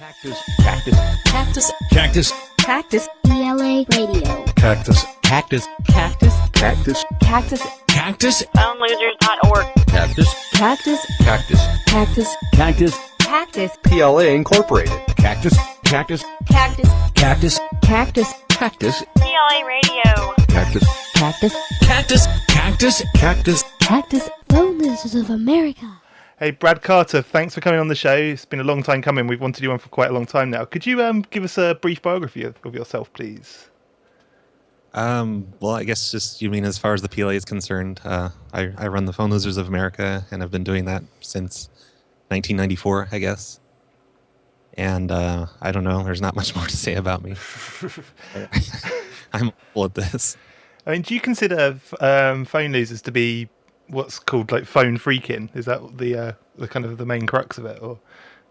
Cactus. Cactus. Cactus. Cactus. Cactus. PLA Radio. Cactus. Cactus. Cactus. Cactus. Cactus. Cactus. Phonelosers.org. Cactus. Cactus. Cactus. Cactus. Cactus. Cactus. PLA Incorporated. Cactus. Cactus. Cactus. Cactus. Cactus. Cactus. PLA Radio. Cactus. Cactus. Cactus. Cactus. Cactus. Cactus. Homelessness of America. Hey, Brad Carter, thanks for coming on the show. It's been a long time coming. We've wanted you on for quite a long time now. Could you give us a brief biography of yourself, please? Well, I guess just, you mean as far as the PLA is concerned, I run the Phone Losers of America, and I've been doing that since 1994, I guess. And I don't know, there's not much more to say about me. I'm awful at this. I mean, do you consider phone losers to be what's called like phone freaking? Is that the kind of the main crux of it, or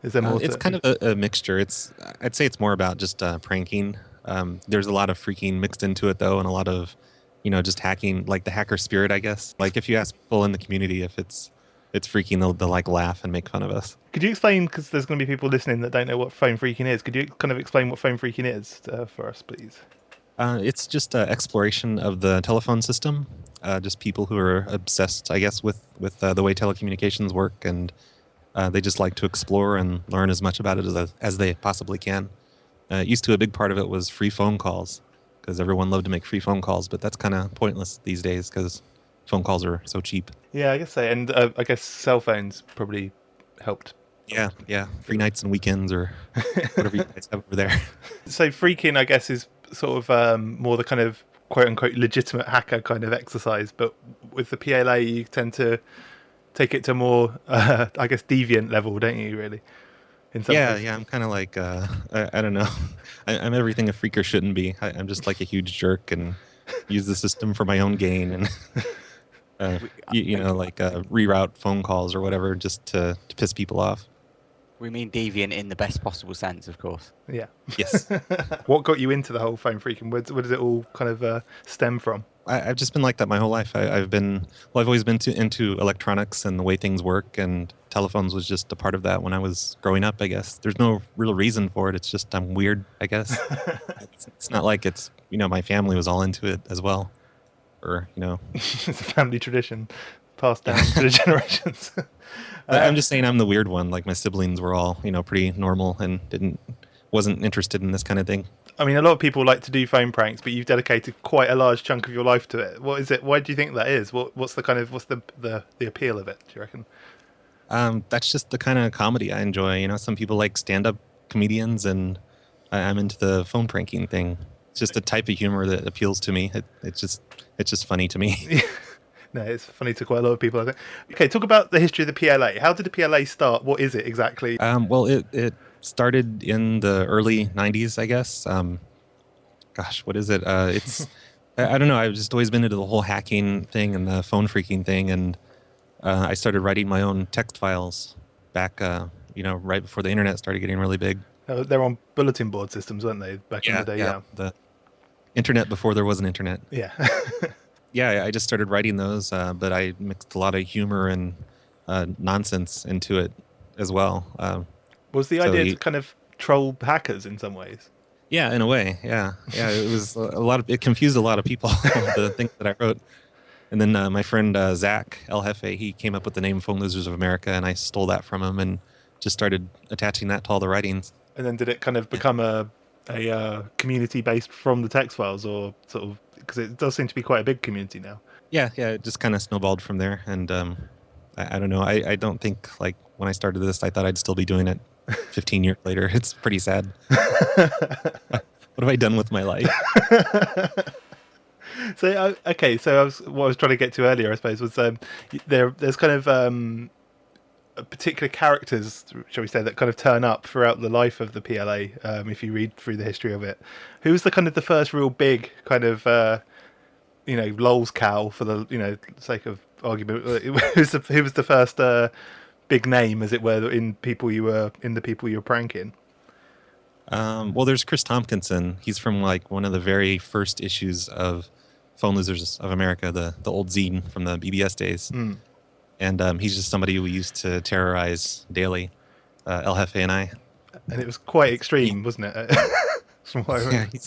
is there more? It's kind of a mixture. I'd say it's more about just pranking. There's a lot of freaking mixed into it, though, and a lot of, just hacking, like the hacker spirit, I guess. Like if you ask people in the community if it's freaking, they'll like laugh and make fun of us. Could you explain, because there's going to be people listening that don't know what phone freaking is, could you kind of explain what phone freaking is for us, please? It's just exploration of the telephone system. Just people who are obsessed, I guess, with the way telecommunications work, and they just like to explore and learn as much about it as they possibly can. Used to, a big part of it was free phone calls, because everyone loved to make free phone calls, but that's kind of pointless these days because phone calls are so cheap. Yeah, I guess so. And I guess cell phones probably helped. Yeah. Free nights and weekends or whatever you guys have over there. So freaking, I guess, is sort of more the kind of quote-unquote legitimate hacker kind of exercise, but with the PLA you tend to take it to more, I guess, deviant level, don't you, really? In some cases. I'm kind of like, I don't know. I'm everything a freaker shouldn't be. I'm just like a huge jerk and use the system for my own gain and, reroute phone calls or whatever just to piss people off. We mean deviant in the best possible sense, of course. Yeah. Yes. What got you into the whole phone freaking? Where does it all kind of stem from? I've just been like that my whole life. I've always been into electronics and the way things work, and telephones was just a part of that when I was growing up, I guess. There's no real reason for it. It's just I'm weird, I guess. It's not like it's, my family was all into it as well. Or, It's a family tradition passed down to the generations. I'm just saying I'm the weird one. Like my siblings were all, pretty normal and wasn't interested in this kind of thing. I mean, a lot of people like to do phone pranks, but you've dedicated quite a large chunk of your life to it. What is it? Why do you think that is? What's the appeal of it, do you reckon? That's just the kind of comedy I enjoy. Some people like stand-up comedians, and I'm into the phone pranking thing. It's just a type of humor that appeals to me. It's just funny to me. No, it's funny to quite a lot of people, I think. Okay, talk about the history of the PLA. How did the PLA start? What is it exactly? Well, it started in the early 90s, I guess. What is it? It's I don't know. I've just always been into the whole hacking thing and the phone freaking thing, and I started writing my own text files back, right before the internet started getting really big. They're on bulletin board systems, weren't they, back in the day? Yeah, the internet before there was an internet. Yeah. Yeah, I just started writing those, but I mixed a lot of humor and nonsense into it as well. Was the idea to kind of troll hackers in some ways? Yeah, in a way. Yeah. It was it confused a lot of people, the things that I wrote. And then my friend Zach El Jefe, he came up with the name Phone Losers of America, and I stole that from him and just started attaching that to all the writings. And then did it kind of become a community based from the text files, or sort of, because it does seem to be quite a big community now? Yeah, it just kind of snowballed from there. And I don't know. I don't think, like, when I started this, I thought I'd still be doing it 15 years later. It's pretty sad. What have I done with my life? So what I was trying to get to earlier, I suppose, was there's kind of particular characters, shall we say, that kind of turn up throughout the life of the PLA. If you read through the history of it, who was the kind of the first real big kind of lols cow, for the sake of argument? Who was the first big name, as it were, in the people you were pranking? Well, there's Chris Tompkinson. He's from like one of the very first issues of Phone Losers of America, the old zine from the BBS days. And he's just somebody we used to terrorize daily, El Jefe and I. and it was quite extreme, wasn't it? From what I remember.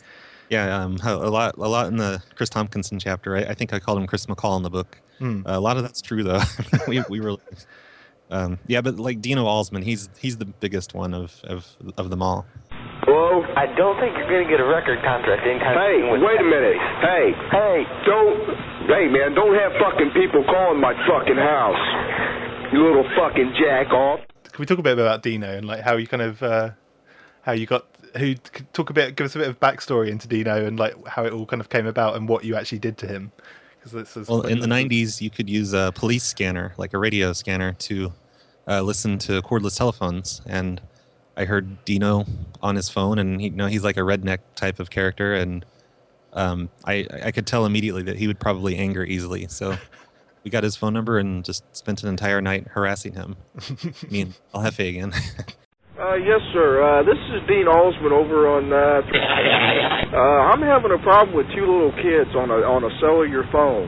A lot in the Chris Tompkinson chapter. I think I called him Chris McCall in the book. A lot of that's true though. we really, but like Dino Alsman, he's the biggest one of them all. Hello? I don't think you're going to get a record contract anytime Hey, soon with wait a minute. Hey, hey man, don't have fucking people calling my fucking house. You little fucking jack off. Can we talk a bit about Dino and like how you kind of give us a bit of backstory into Dino and like how it all kind of came about and what you actually did to him? Well, in the 90s, you could use a police scanner, like a radio scanner, to listen to cordless telephones. And I heard Dino on his phone, and he's like a redneck type of character, and I could tell immediately that he would probably anger easily. So we got his phone number and just spent an entire night harassing him. Me and El Jefe again. Yes, sir. This is Dean Alsman over on. I'm having a problem with two little kids on a cellular phone.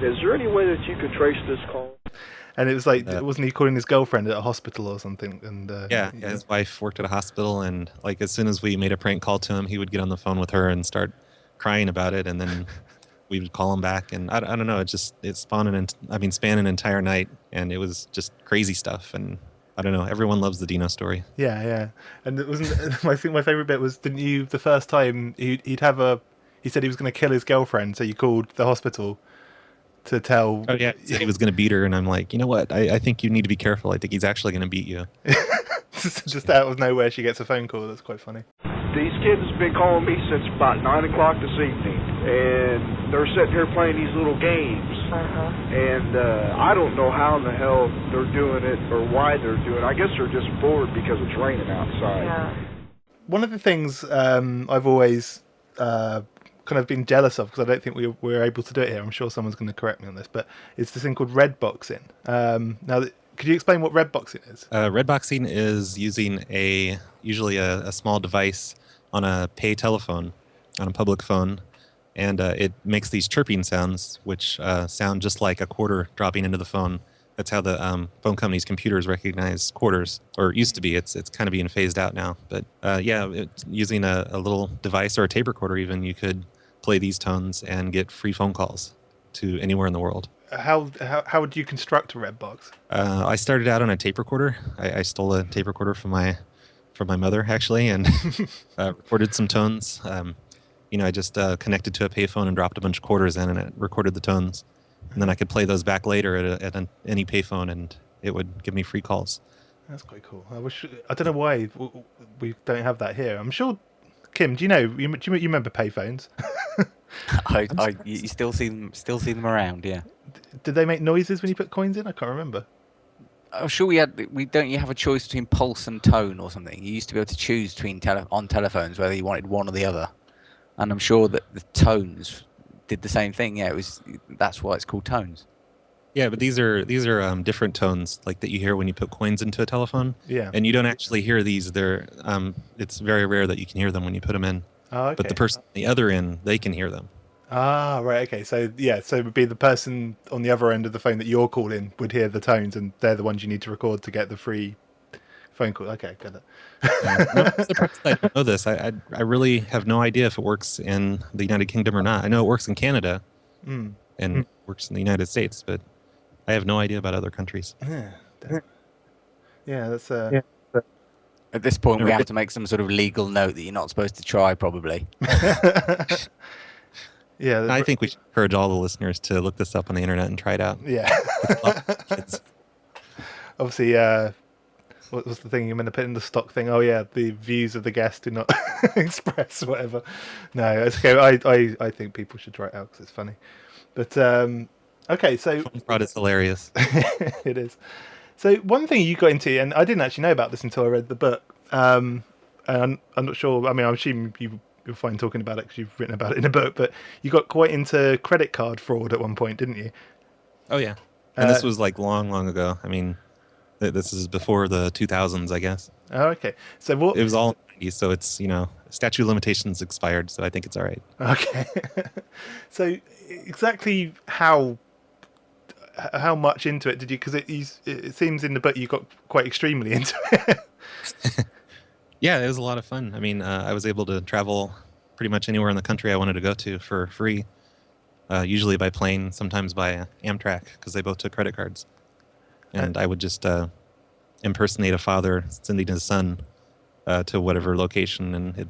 Is there any way that you could trace this call? And it was like, wasn't he calling his girlfriend at a hospital or something? And yeah, his wife worked at a hospital, and like as soon as we made a prank call to him, he would get on the phone with her and start crying about it, and then we would call him back, and I don't know, it spanned an entire night, and it was just crazy stuff, and I don't know, everyone loves the Dino story. Yeah, and it wasn't. I think my favorite bit was, didn't you? The first time he said he was going to kill his girlfriend, so you called the hospital to tell. Oh yeah, he said he was going to beat her, and I'm like, you know what? I think you need to be careful. I think he's actually going to beat you. Just out of nowhere, she gets a phone call. That's quite funny. These kids have been calling me since about 9 o'clock this evening, and they're sitting here playing these little games. And I don't know how in the hell they're doing it or why they're doing it. I guess they're just bored because it's raining outside. Yeah. One of the things I've always kind of been jealous of, because I don't think we're able to do it here. I'm sure someone's going to correct me on this, but it's this thing called red-boxing. Now, could you explain what red-boxing is? Red-boxing is using usually a small device on a pay telephone, on a public phone, and it makes these chirping sounds, which sound just like a quarter dropping into the phone. That's how the phone company's computers recognize quarters, or it used to be. It's kind of being phased out now. But using a little device or a tape recorder even, you could play these tones and get free phone calls to anywhere in the world. How would you construct a red box? I started out on a tape recorder. I stole a tape recorder from my mother, actually, and recorded some tones. I just connected to a payphone and dropped a bunch of quarters in, and it recorded the tones. And then I could play those back later at any payphone, and it would give me free calls. That's quite cool. I don't know why we don't have that here. I'm sure, Kim, do you remember payphones? You still see them around, yeah. Did they make noises when you put coins in? I can't remember. I'm sure don't you have a choice between pulse and tone or something? You used to be able to choose between on telephones whether you wanted one or the other. And I'm sure that the tones did the same thing. Yeah, that's why it's called tones. Yeah, but these are different tones like that you hear when you put coins into a telephone. Yeah. And you don't actually hear these. It's very rare that you can hear them when you put them in. Oh, okay. But the person on the other end, they can hear them. Ah, right, okay. So it would be the person on the other end of the phone that you're calling would hear the tones, and they're the ones you need to record to get the free phone call. Okay, got it. I'm surprised I don't know this. I really have no idea if it works in the United Kingdom or not. I know it works in Canada and works in the United States, but I have no idea about other countries. Yeah, that's... At this point, we have to make some sort of legal note that you're not supposed to try, probably. Yeah, I think we should encourage all the listeners to look this up on the internet and try it out. Yeah. Obviously, what was the thing you're meant to put in the stock thing? Oh yeah, the views of the guest do not express whatever. No, it's okay. I think people should try it out because it's funny. But okay, so fraud is hilarious. It is. So one thing you got into, and I didn't actually know about this until I read the book. And I'm not sure. I mean, I'm assuming you're fine talking about it because you've written about it in a book. But you got quite into credit card fraud at one point, didn't you? Oh yeah, and this was like long ago. I mean, this is before the 2000s, I guess. Oh, okay. So what? It was all 90s, so it's statute of limitations expired, so I think it's all right. Okay. So exactly how much into it did you? Because it seems in the book you got quite extremely into it. Yeah, it was a lot of fun. I mean, I was able to travel pretty much anywhere in the country I wanted to go to for free. Usually by plane, sometimes by Amtrak, because they both took credit cards. And I would just impersonate a father sending his son to whatever location, and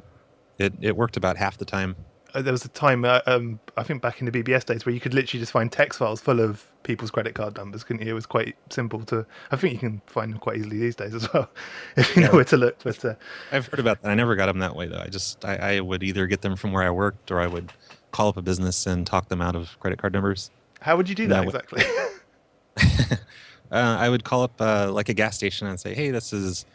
it worked about half the time. There was a time, I think back in the BBS days, where you could literally just find text files full of people's credit card numbers, couldn't you? It was quite simple to... I think you can find them quite easily these days as well, if you know where to look. But I've heard about that. I never got them that way, though. I would either get them from where I worked, or I would call up a business and talk them out of credit card numbers. how would you do that exactly? I would call up like a gas station and say, "Hey, this is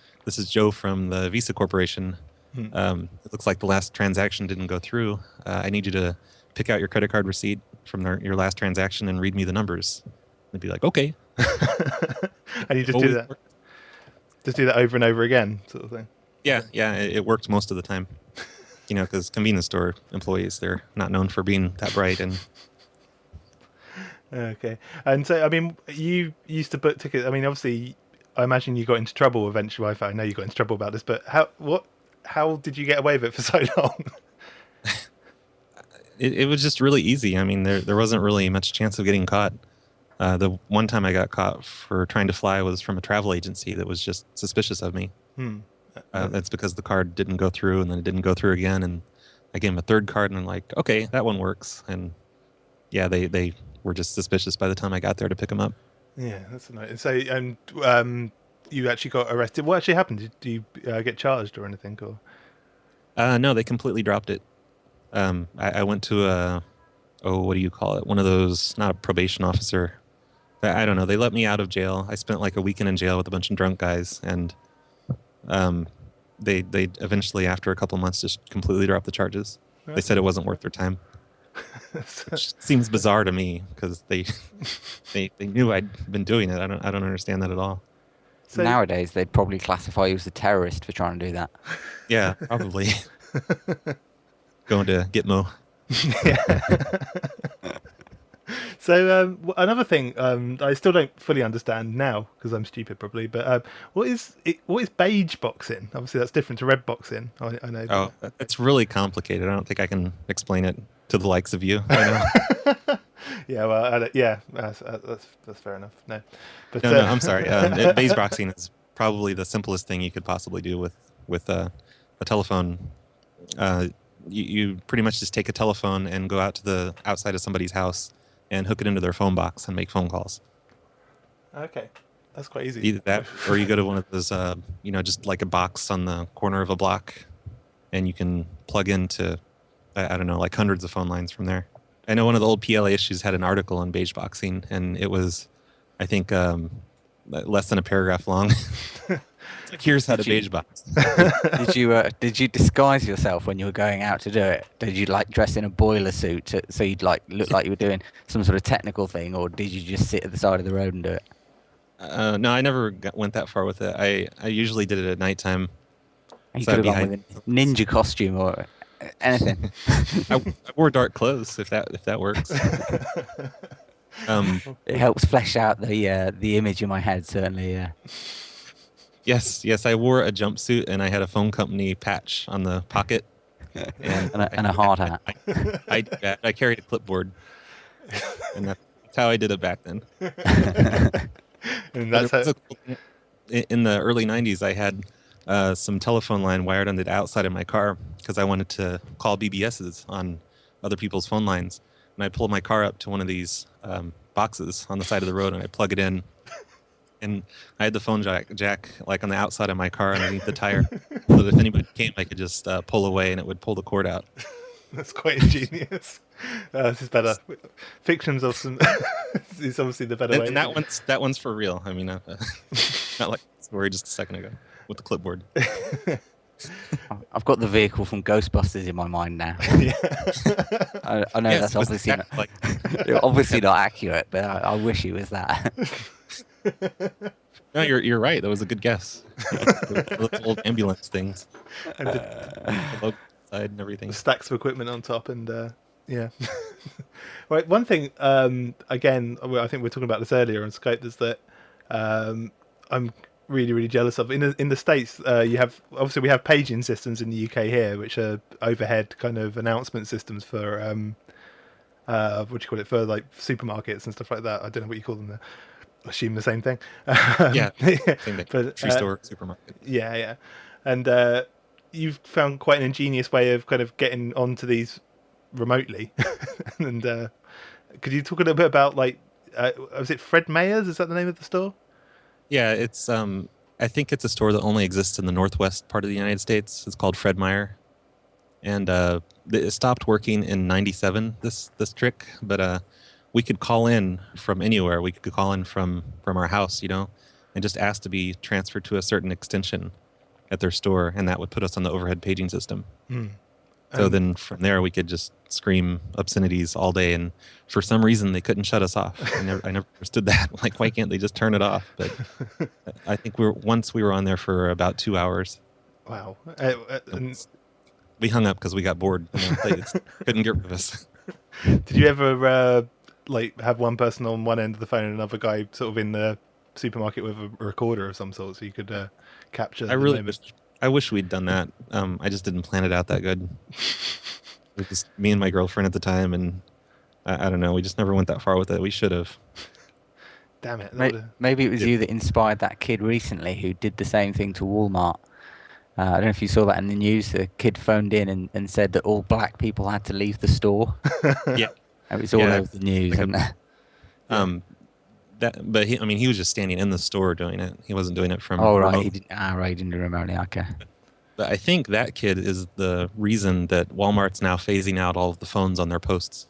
Joe from the Visa Corporation. It looks like the last transaction didn't go through. I need you to pick out your credit card receipt from your last transaction and read me the numbers." They'd be like, "Okay." And you just do that. Just do that over and over again, sort of thing. Yeah, it worked most of the time. You know, because convenience store employees, they're not known for being that bright. And okay, and so I mean, you used to book tickets. I mean, obviously, I imagine you got into trouble eventually. I know you got into trouble about this, but how did you get away with it for so long? It was just really easy. I mean, there wasn't really much chance of getting caught. The one time I got caught for trying to fly was from a travel agency that was just suspicious of me. That's because the card didn't go through, and then it didn't go through again, and I gave them a third card, and I'm like, "Okay, that one works." And yeah, they were just suspicious by the time I got there to pick them up. Yeah, that's nice. So, and you actually got arrested. What actually happened? Did you get charged or anything? Or No, they completely dropped it. I went to what do you call it? One of those, not a probation officer. I don't know. They let me out of jail. I spent like a weekend in jail with a bunch of drunk guys, and they eventually, after a couple months, just completely dropped the charges. They said it wasn't worth their time. Which seems bizarre to me, because they knew I'd been doing it. I don't understand that at all. So nowadays, they'd probably classify you as a terrorist for trying to do that. Yeah, probably. Going to Gitmo. Yeah. So another thing I still don't fully understand now, because I'm stupid probably, but what is Biege-boxing? Obviously that's different to red boxing. I know. Oh, it's really complicated. I don't think I can explain it to the likes of you. I know. Yeah, well, that's fair enough. No, but no, I'm sorry. Biege-boxing is probably the simplest thing you could possibly do with a telephone. You pretty much just take a telephone and go out to the outside of somebody's house and hook it into their phone box and make phone calls. Okay, that's quite easy. Either that, or you go to one of those, just like a box on the corner of a block, and you can plug into, I don't know, like hundreds of phone lines from there. I know one of the old PLA issues had an article on Biege-boxing, and it was, I think, less than a paragraph long. It's like, here's how to Biege-box. Did you disguise yourself when you were going out to do it? Did you like dress in a boiler suit so you'd like look like you were doing some sort of technical thing, or did you just sit at the side of the road and do it? No, I never went that far with it. I usually did it at nighttime. You could have gone with a ninja costume or anything. I wore dark clothes, if that works. It helps flesh out the image in my head, certainly. Yeah. Yes, I wore a jumpsuit and I had a phone company patch on the pocket and a hard hat. I carried a clipboard, and that's how I did it back then. And that's how... In the early '90s, I had some telephone line wired on the outside of my car because I wanted to call BBSs on other people's phone lines, and I pulled my car up to one of these boxes on the side of the road, and I plug it in. And I had the phone jack like on the outside of my car underneath the tire, so that if anybody came, I could just pull away and it would pull the cord out. That's quite ingenious. This is better. Fiction's awesome. It's obviously the better way. And that one's for real. I mean, not like the story just a second ago with the clipboard. I've got the vehicle from Ghostbusters in my mind now. Yeah. I know that's obviously obviously not accurate, but I wish it was that. No, you're right. That was a good guess. Those old ambulance things. And the side and everything. Stacks of equipment on top, and yeah. Right. One thing, again, I think we were talking about this earlier on Skype, is that really, really jealous of. In the States, you have obviously we have paging systems in the UK here, which are overhead kind of announcement systems for what do you call it, for like supermarkets and stuff like that. I don't know what you call them there. I assume the same thing. Yeah, same thing. But, Tree store, supermarket. Yeah. And you've found quite an ingenious way of kind of getting onto these remotely. And could you talk a little bit about like, was it Fred Meyer's? Is that the name of the store? Yeah, it's I think it's a store that only exists in the northwest part of the United States. It's called Fred Meyer, and it stopped working in '97. This trick, but we could call in from anywhere. We could call in from our house, and just ask to be transferred to a certain extension at their store, and that would put us on the overhead paging system. So then from there we could just scream obscenities all day, and for some reason they couldn't shut us off. I never understood that. Like, why can't they just turn it off? But I think we were on there for about 2 hours. Wow. We hung up because we got bored. They couldn't get rid of us. Did you ever like have one person on one end of the phone and another guy sort of in the supermarket with a recorder of some sort, so you could capture? I wish we'd done that. I just didn't plan it out that good. It was just me and my girlfriend at the time, and I don't know. We just never went that far with it. We should have. Damn it. Maybe it was you that inspired that kid recently who did the same thing to Walmart. I don't know if you saw that in the news. The kid phoned in and said that all black people had to leave the store. Yeah. It was all over the news. But he was just standing in the store doing it. He wasn't doing it from. Oh right, he didn't do remotely. Okay. But I think that kid is the reason that Walmart's now phasing out all of the phones on their posts.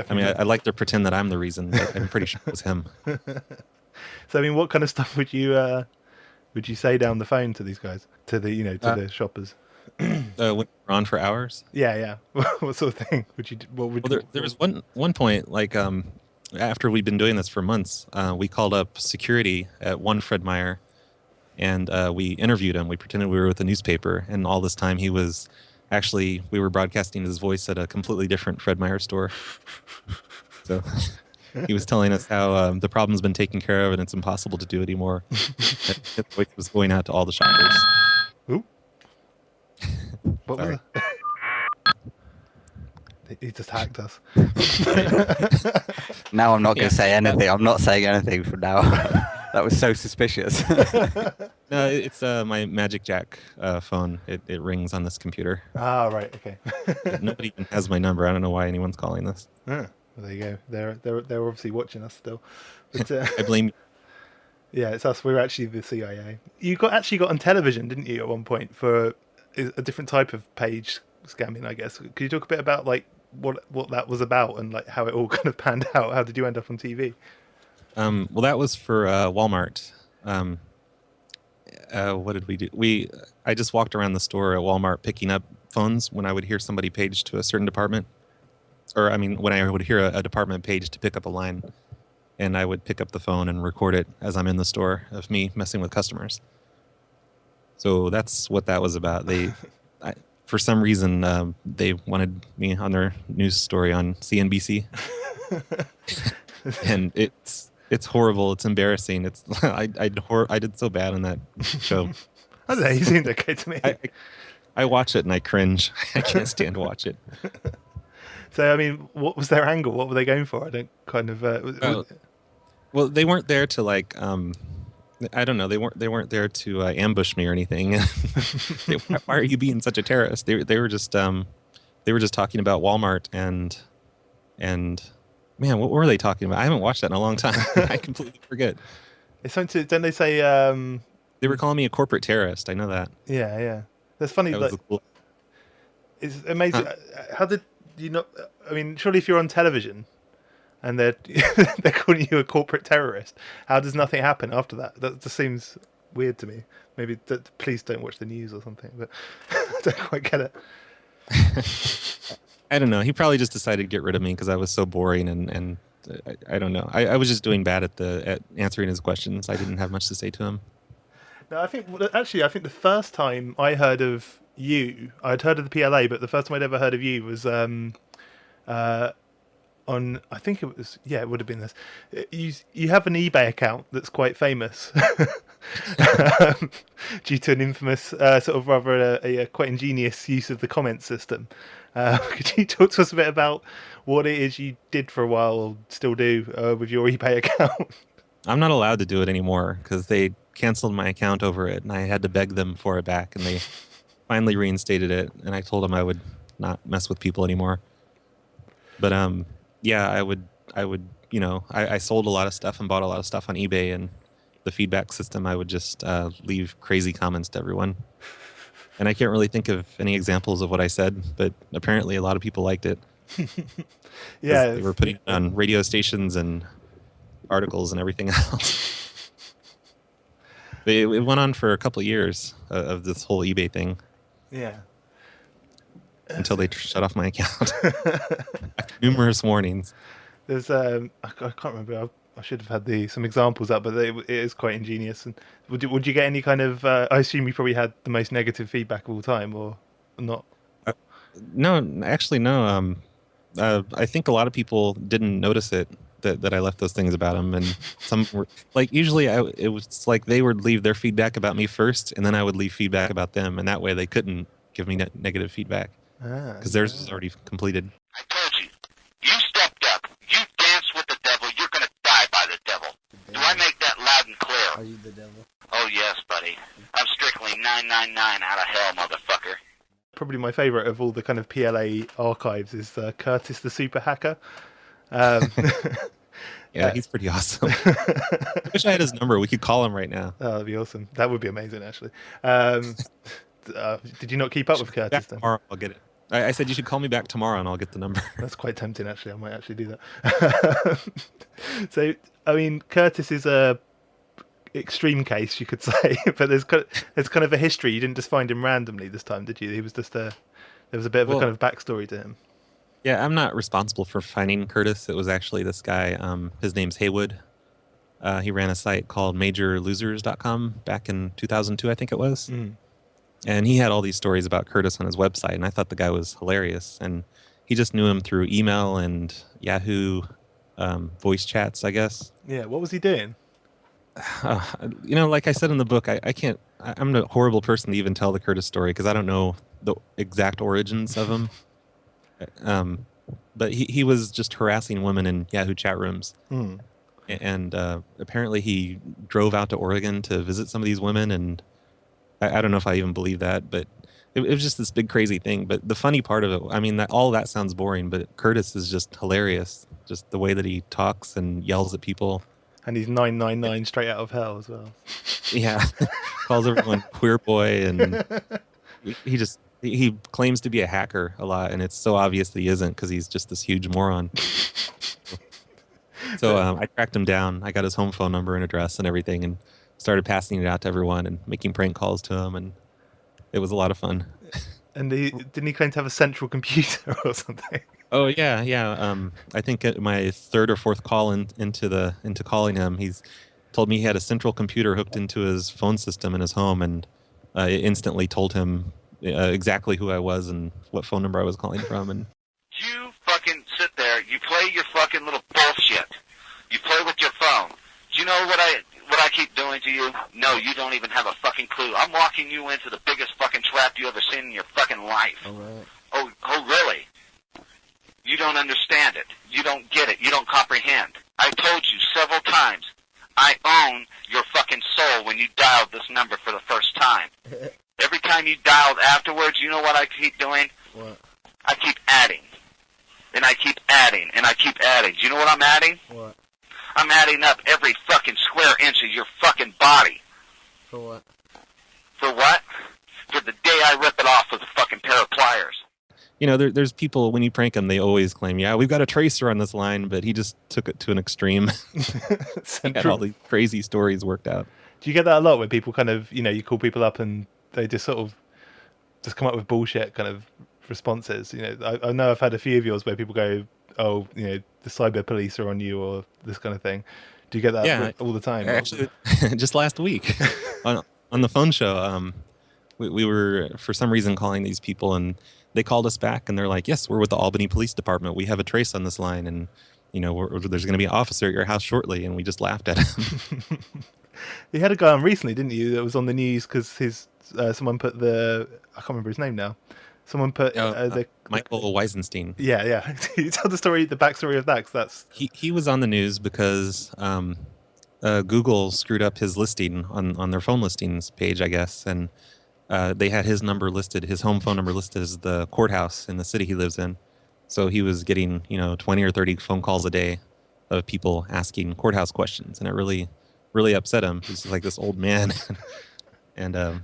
I like to pretend that I'm the reason, but I'm pretty sure it was him. So what kind of stuff would you say down the phone to these guys, to the the shoppers? When we're on for hours. Yeah. What sort of thing would you? There was one point like after we'd been doing this for months, we called up security at one Fred Meyer, and we interviewed him. We pretended we were with a newspaper, and all this time we were broadcasting his voice at a completely different Fred Meyer store. So he was telling us how the problem's been taken care of and it's impossible to do anymore. His voice was going out to all the shoppers. Ooh. What was that? He just hacked us. Now I'm not going to say anything. I'm not saying anything from now on. That was so suspicious. No, it's my Magic Jack phone. It rings on this computer. Ah, right. Okay. Nobody even has my number. I don't know why anyone's calling this. Well, there you go. They're obviously watching us still. But, I blame you. Yeah, it's us. We're actually the CIA. You actually got on television, didn't you, at one point for a different type of page scamming, I guess. Could you talk a bit about like what that was about and like how it all kind of panned out? How did you end up on TV? Well, that was for Walmart. What did we do? I just walked around the store at Walmart picking up phones when I would hear somebody page to a certain department. When I would hear a department page to pick up a line, and I would pick up the phone and record it as I'm in the store of me messing with customers. So that's what that was about. For some reason, they wanted me on their news story on CNBC, and it's horrible. It's embarrassing. I did so bad on that show. I don't know. You seemed okay to me. I watch it and I cringe. I can't stand to watch it. So what was their angle? What were they going for? I don't kind of. Well, they weren't there to like. I don't know. They weren't there to ambush me or anything. Why are you being such a terrorist? They were just talking about Walmart and man, what were they talking about? I haven't watched that in a long time. I completely forget. Don't they say? They were calling me a corporate terrorist. I know that. Yeah. That's funny. It's amazing. Huh? How did you not? Surely if you're on television and they're calling you a corporate terrorist, how does nothing happen after that? That just seems weird to me. Maybe please don't watch the news or something, but I don't quite get it. I don't know. He probably just decided to get rid of me because I was so boring, and I don't know. I was just doing bad at answering his questions. I didn't have much to say to him. No, I think the first time I heard of you, I'd heard of the PLA, but the first time I'd ever heard of you was on, I think it would have been this. You have an eBay account that's quite famous, due to an infamous, sort of rather a quite ingenious use of the comment system. Could you talk to us a bit about what it is you did for a while, or still do, with your eBay account? I'm not allowed to do it anymore because they canceled my account over it, and I had to beg them for it back, and they finally reinstated it. And I told them I would not mess with people anymore. But yeah, I would, I sold a lot of stuff and bought a lot of stuff on eBay, and the feedback system, I would just leave crazy comments to everyone. And I can't really think of any examples of what I said, but apparently a lot of people liked it. Yeah, they were putting it on radio stations and articles and everything else. It went on for a couple of years of this whole eBay thing. Yeah. Until they shut off my account after numerous warnings. There's I can't remember. I should have had some examples up, but it is quite ingenious. And would you get any kind of? I assume you probably had the most negative feedback of all time, or not? No, actually, no. I think a lot of people didn't notice it that I left those things about them, and some were like usually it was like they would leave their feedback about me first, and then I would leave feedback about them, and that way they couldn't give me negative feedback because theirs was already completed. I told you, you stepped up, you danced with the devil, you're gonna die by the devil. Do I make that loud and clear? Are you the devil? Oh yes, buddy. I'm strictly 999 out of hell, motherfucker. Probably my favourite of all the kind of PLA archives is Curtis the Super Hacker. Yeah, he's pretty awesome. I wish I had his number. We could call him right now. Oh, that'd be awesome. That would be amazing, actually. Did you not keep up with Curtis then? Tomorrow, I'll get it. I said you should call me back tomorrow and I'll get the number. That's quite tempting, actually. I might actually do that. So, I mean, Curtis is a extreme case, you could say, but there's kind of a history. You didn't just find him randomly this time, did you? He was just there was a bit of a kind of backstory to him. Yeah, I'm not responsible for finding Curtis. It was actually this guy. His name's Haywood. He ran a site called MajorLosers.com back in 2002, I think it was. Mm. And he had all these stories about Curtis on his website, and I thought the guy was hilarious. And he just knew him through email and Yahoo voice chats, I guess. Yeah, what was he doing? Like I said in the book, I can't. I'm a horrible person to even tell the Curtis story because I don't know the exact origins of him. But he was just harassing women in Yahoo chat rooms. Mm. And apparently he drove out to Oregon to visit some of these women, and I don't know if I even believe that, but it was just this big crazy thing. But the funny part of it, I mean, all that sounds boring, but Curtis is just hilarious. Just the way that he talks and yells at people. And he's 999 straight out of hell as well. Yeah. Calls everyone queer boy, and he claims to be a hacker a lot, and it's so obvious that he isn't because he's just this huge moron. So I tracked him down. I got his home phone number and address and everything, and started passing it out to everyone and making prank calls to him, and it was a lot of fun. And didn't he claim to have a central computer or something? Oh yeah. I think at my third or fourth call into calling him, he's told me he had a central computer hooked into his phone system in his home, and it instantly told him exactly who I was and what phone number I was calling from. And you fucking sit there, you play your fucking little bullshit. You play with your phone. Do you know what I keep doing to you? No, you don't even have a fucking clue. I'm walking you into the biggest fucking trap you ever seen in your fucking life. All right. Oh, really? You don't understand it. You don't get it. You don't comprehend. I told you several times, I own your fucking soul when you dialed this number for the first time. Every time you dialed afterwards, you know what I keep doing? What? I keep adding. And I keep adding. And I keep adding. Do you know what I'm adding? What? I'm adding up every fucking square inch of your fucking body. For what? For what? For the day I rip it off with a fucking pair of pliers. You know, there's people, when you prank them, they always claim, yeah, we've got a tracer on this line, but he just took it to an extreme. He had all these crazy stories worked out. Do you get that a lot where people kind of, you call people up and they just sort of just come up with bullshit kind of responses? I know I've had a few of yours where people go, oh, the cyber police are on you or this kind of thing. Do you get that all the time? Actually, just last week on the phone show, we were for some reason calling these people, and they called us back and they're like, yes, we're with the Albany Police Department. We have a trace on this line, and there's going to be an officer at your house shortly. And we just laughed at him. You had a guy on recently, didn't you? That was on the news because someone put I can't remember his name now. Someone put Michael Weisenstein. Yeah. You tell the backstory of that, 'cause that's He was on the news because Google screwed up his listing on their phone listings page, I guess, and they had his number listed, his home phone number listed as the courthouse in the city he lives in. So he was getting 20 or 30 phone calls a day of people asking courthouse questions, and it really, really upset him. He's like this old man, and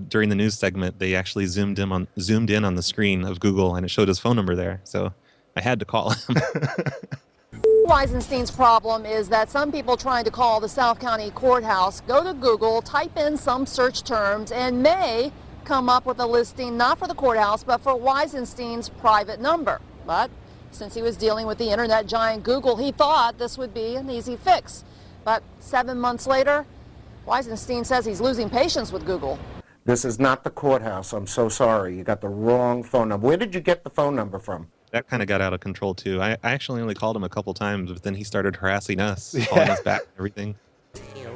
during the news segment, they actually zoomed in on the screen of Google, and it showed his phone number there. So I had to call him. Weisenstein's problem is that some people trying to call the South County Courthouse go to Google, type in some search terms, and may come up with a listing not for the courthouse, but for Weisenstein's private number. But since he was dealing with the internet giant Google, he thought this would be an easy fix. But 7 months later, Weisenstein says he's losing patience with Google. This is not the courthouse. I'm so sorry. You got the wrong phone number. Where did you get the phone number from? That kind of got out of control, too. I actually only called him a couple times, but then he started harassing us, calling us back and everything.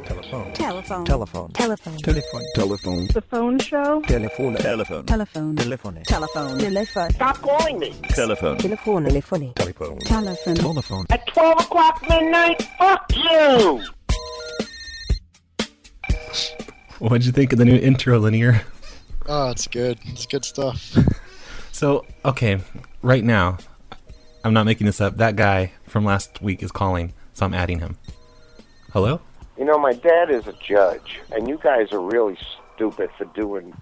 Telephone. Telephone. Telephone. Telephone. Telephone. Telephone. The phone show. Telephone. Telephone. Telephone. Telephone. Telephone. Telephone. Stop calling me. Telephone. Telephone. Telephone. Telephone. Telephone. Telephone. At 12 o'clock midnight, fuck you! What'd you think of the new intro, Linear? Oh, it's good. It's good stuff. So, okay, right now, I'm not making this up. That guy from last week is calling, so I'm adding him. Hello? You know, my dad is a judge, and you guys are really stupid for doing,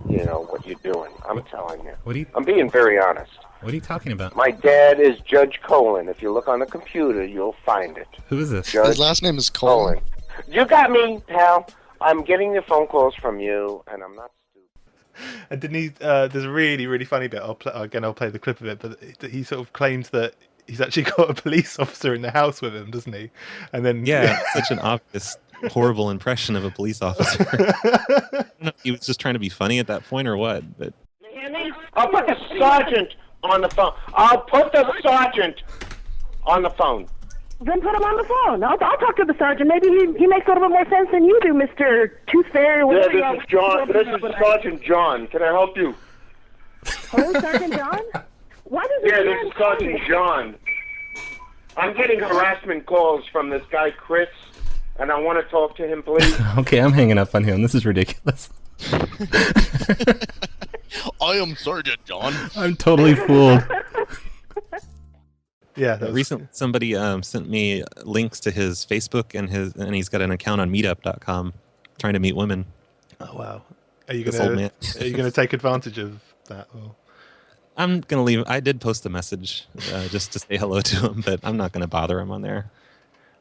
what you're doing. I'm telling you. I'm being very honest. What are you talking about? My dad is Judge Colin. If you look on the computer, you'll find it. Who is this? His last name is Colin. You got me, pal. I'm getting the phone calls from you, and I'm not stupid. And didn't he? There's a really, really funny bit. I'll play the clip of it. But he sort of claims that he's actually got a police officer in the house with him, doesn't he? And then such an obvious, horrible impression of a police officer. I don't know if he was just trying to be funny at that point or what. But You hear me? I'll put the sergeant on the phone. I'll put the sergeant on the phone. Then put him on the phone. I'll talk to the sergeant. Maybe he makes a little bit more sense than you do, Mr. Tooth Fairy. Yeah, this is John. This is Sergeant John. Can I help you? Hello, Sergeant John? Why does this is Sergeant John. I'm getting harassment calls from this guy, Chris, and I want to talk to him, please. Okay, I'm hanging up on him. This is ridiculous. I am Sergeant John. I'm totally fooled. Yeah, recently somebody sent me links to his Facebook and he's got an account on Meetup.com trying to meet women. Oh wow! Are you gonna take advantage of that? Or? I'm gonna leave. I did post a message just to say hello to him, but I'm not gonna bother him on there.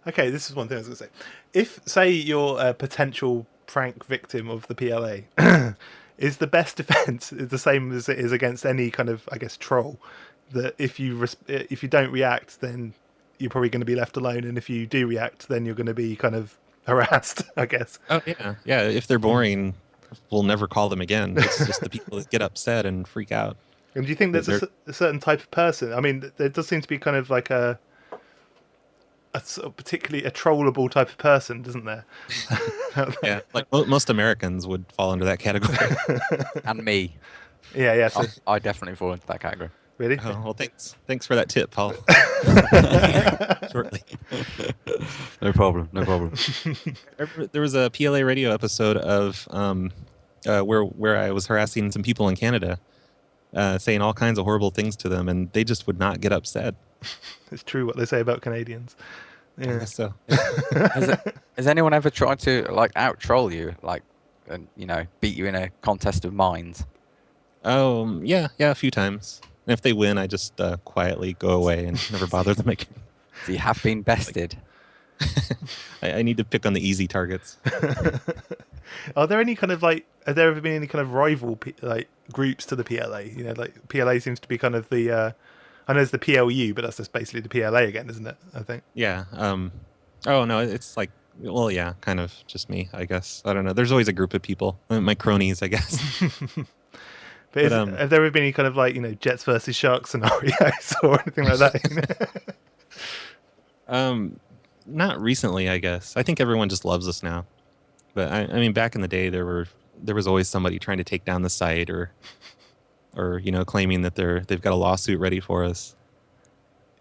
Okay, this is one thing I was gonna say. If say you're a potential prank victim of the PLA, is the best defense the same as it is against any kind of, I guess, troll? That if you don't react, then you're probably going to be left alone, and if you do react, then you're going to be kind of harassed, I guess. Oh yeah. If they're boring, we'll never call them again. It's just the people that get upset and freak out. And do you think there's a certain type of person? I mean, there does seem to be kind of like a sort of particularly a trollable type of person, doesn't there? Yeah, like most Americans would fall under that category. And me. Yeah. So I definitely fall into that category. Really? Oh, well, thanks for that tip, Paul. Shortly. No problem. There was a PLA radio episode of where I was harassing some people in Canada, saying all kinds of horrible things to them, and they just would not get upset. It's true what they say about Canadians. Yeah. I guess so. Has anyone ever tried to out troll you, and beat you in a contest of minds? Oh yeah, a few times. And if they win, I just quietly go away and never bother them again. So you have been bested. I need to pick on the easy targets. Are there any kind of have there ever been any kind of rival groups to the PLA? PLA seems to be kind of the I know there's the PLU, but that's just basically the PLA again, isn't it? I think. Yeah. Oh no, it's yeah, kind of just me, I guess. I don't know. There's always a group of people, my cronies, I guess. But have there ever been any kind of Jets versus Sharks scenarios or anything like that? Not recently, I guess. I think everyone just loves us now. But I mean, back in the day, there was always somebody trying to take down the site or claiming that they've got a lawsuit ready for us.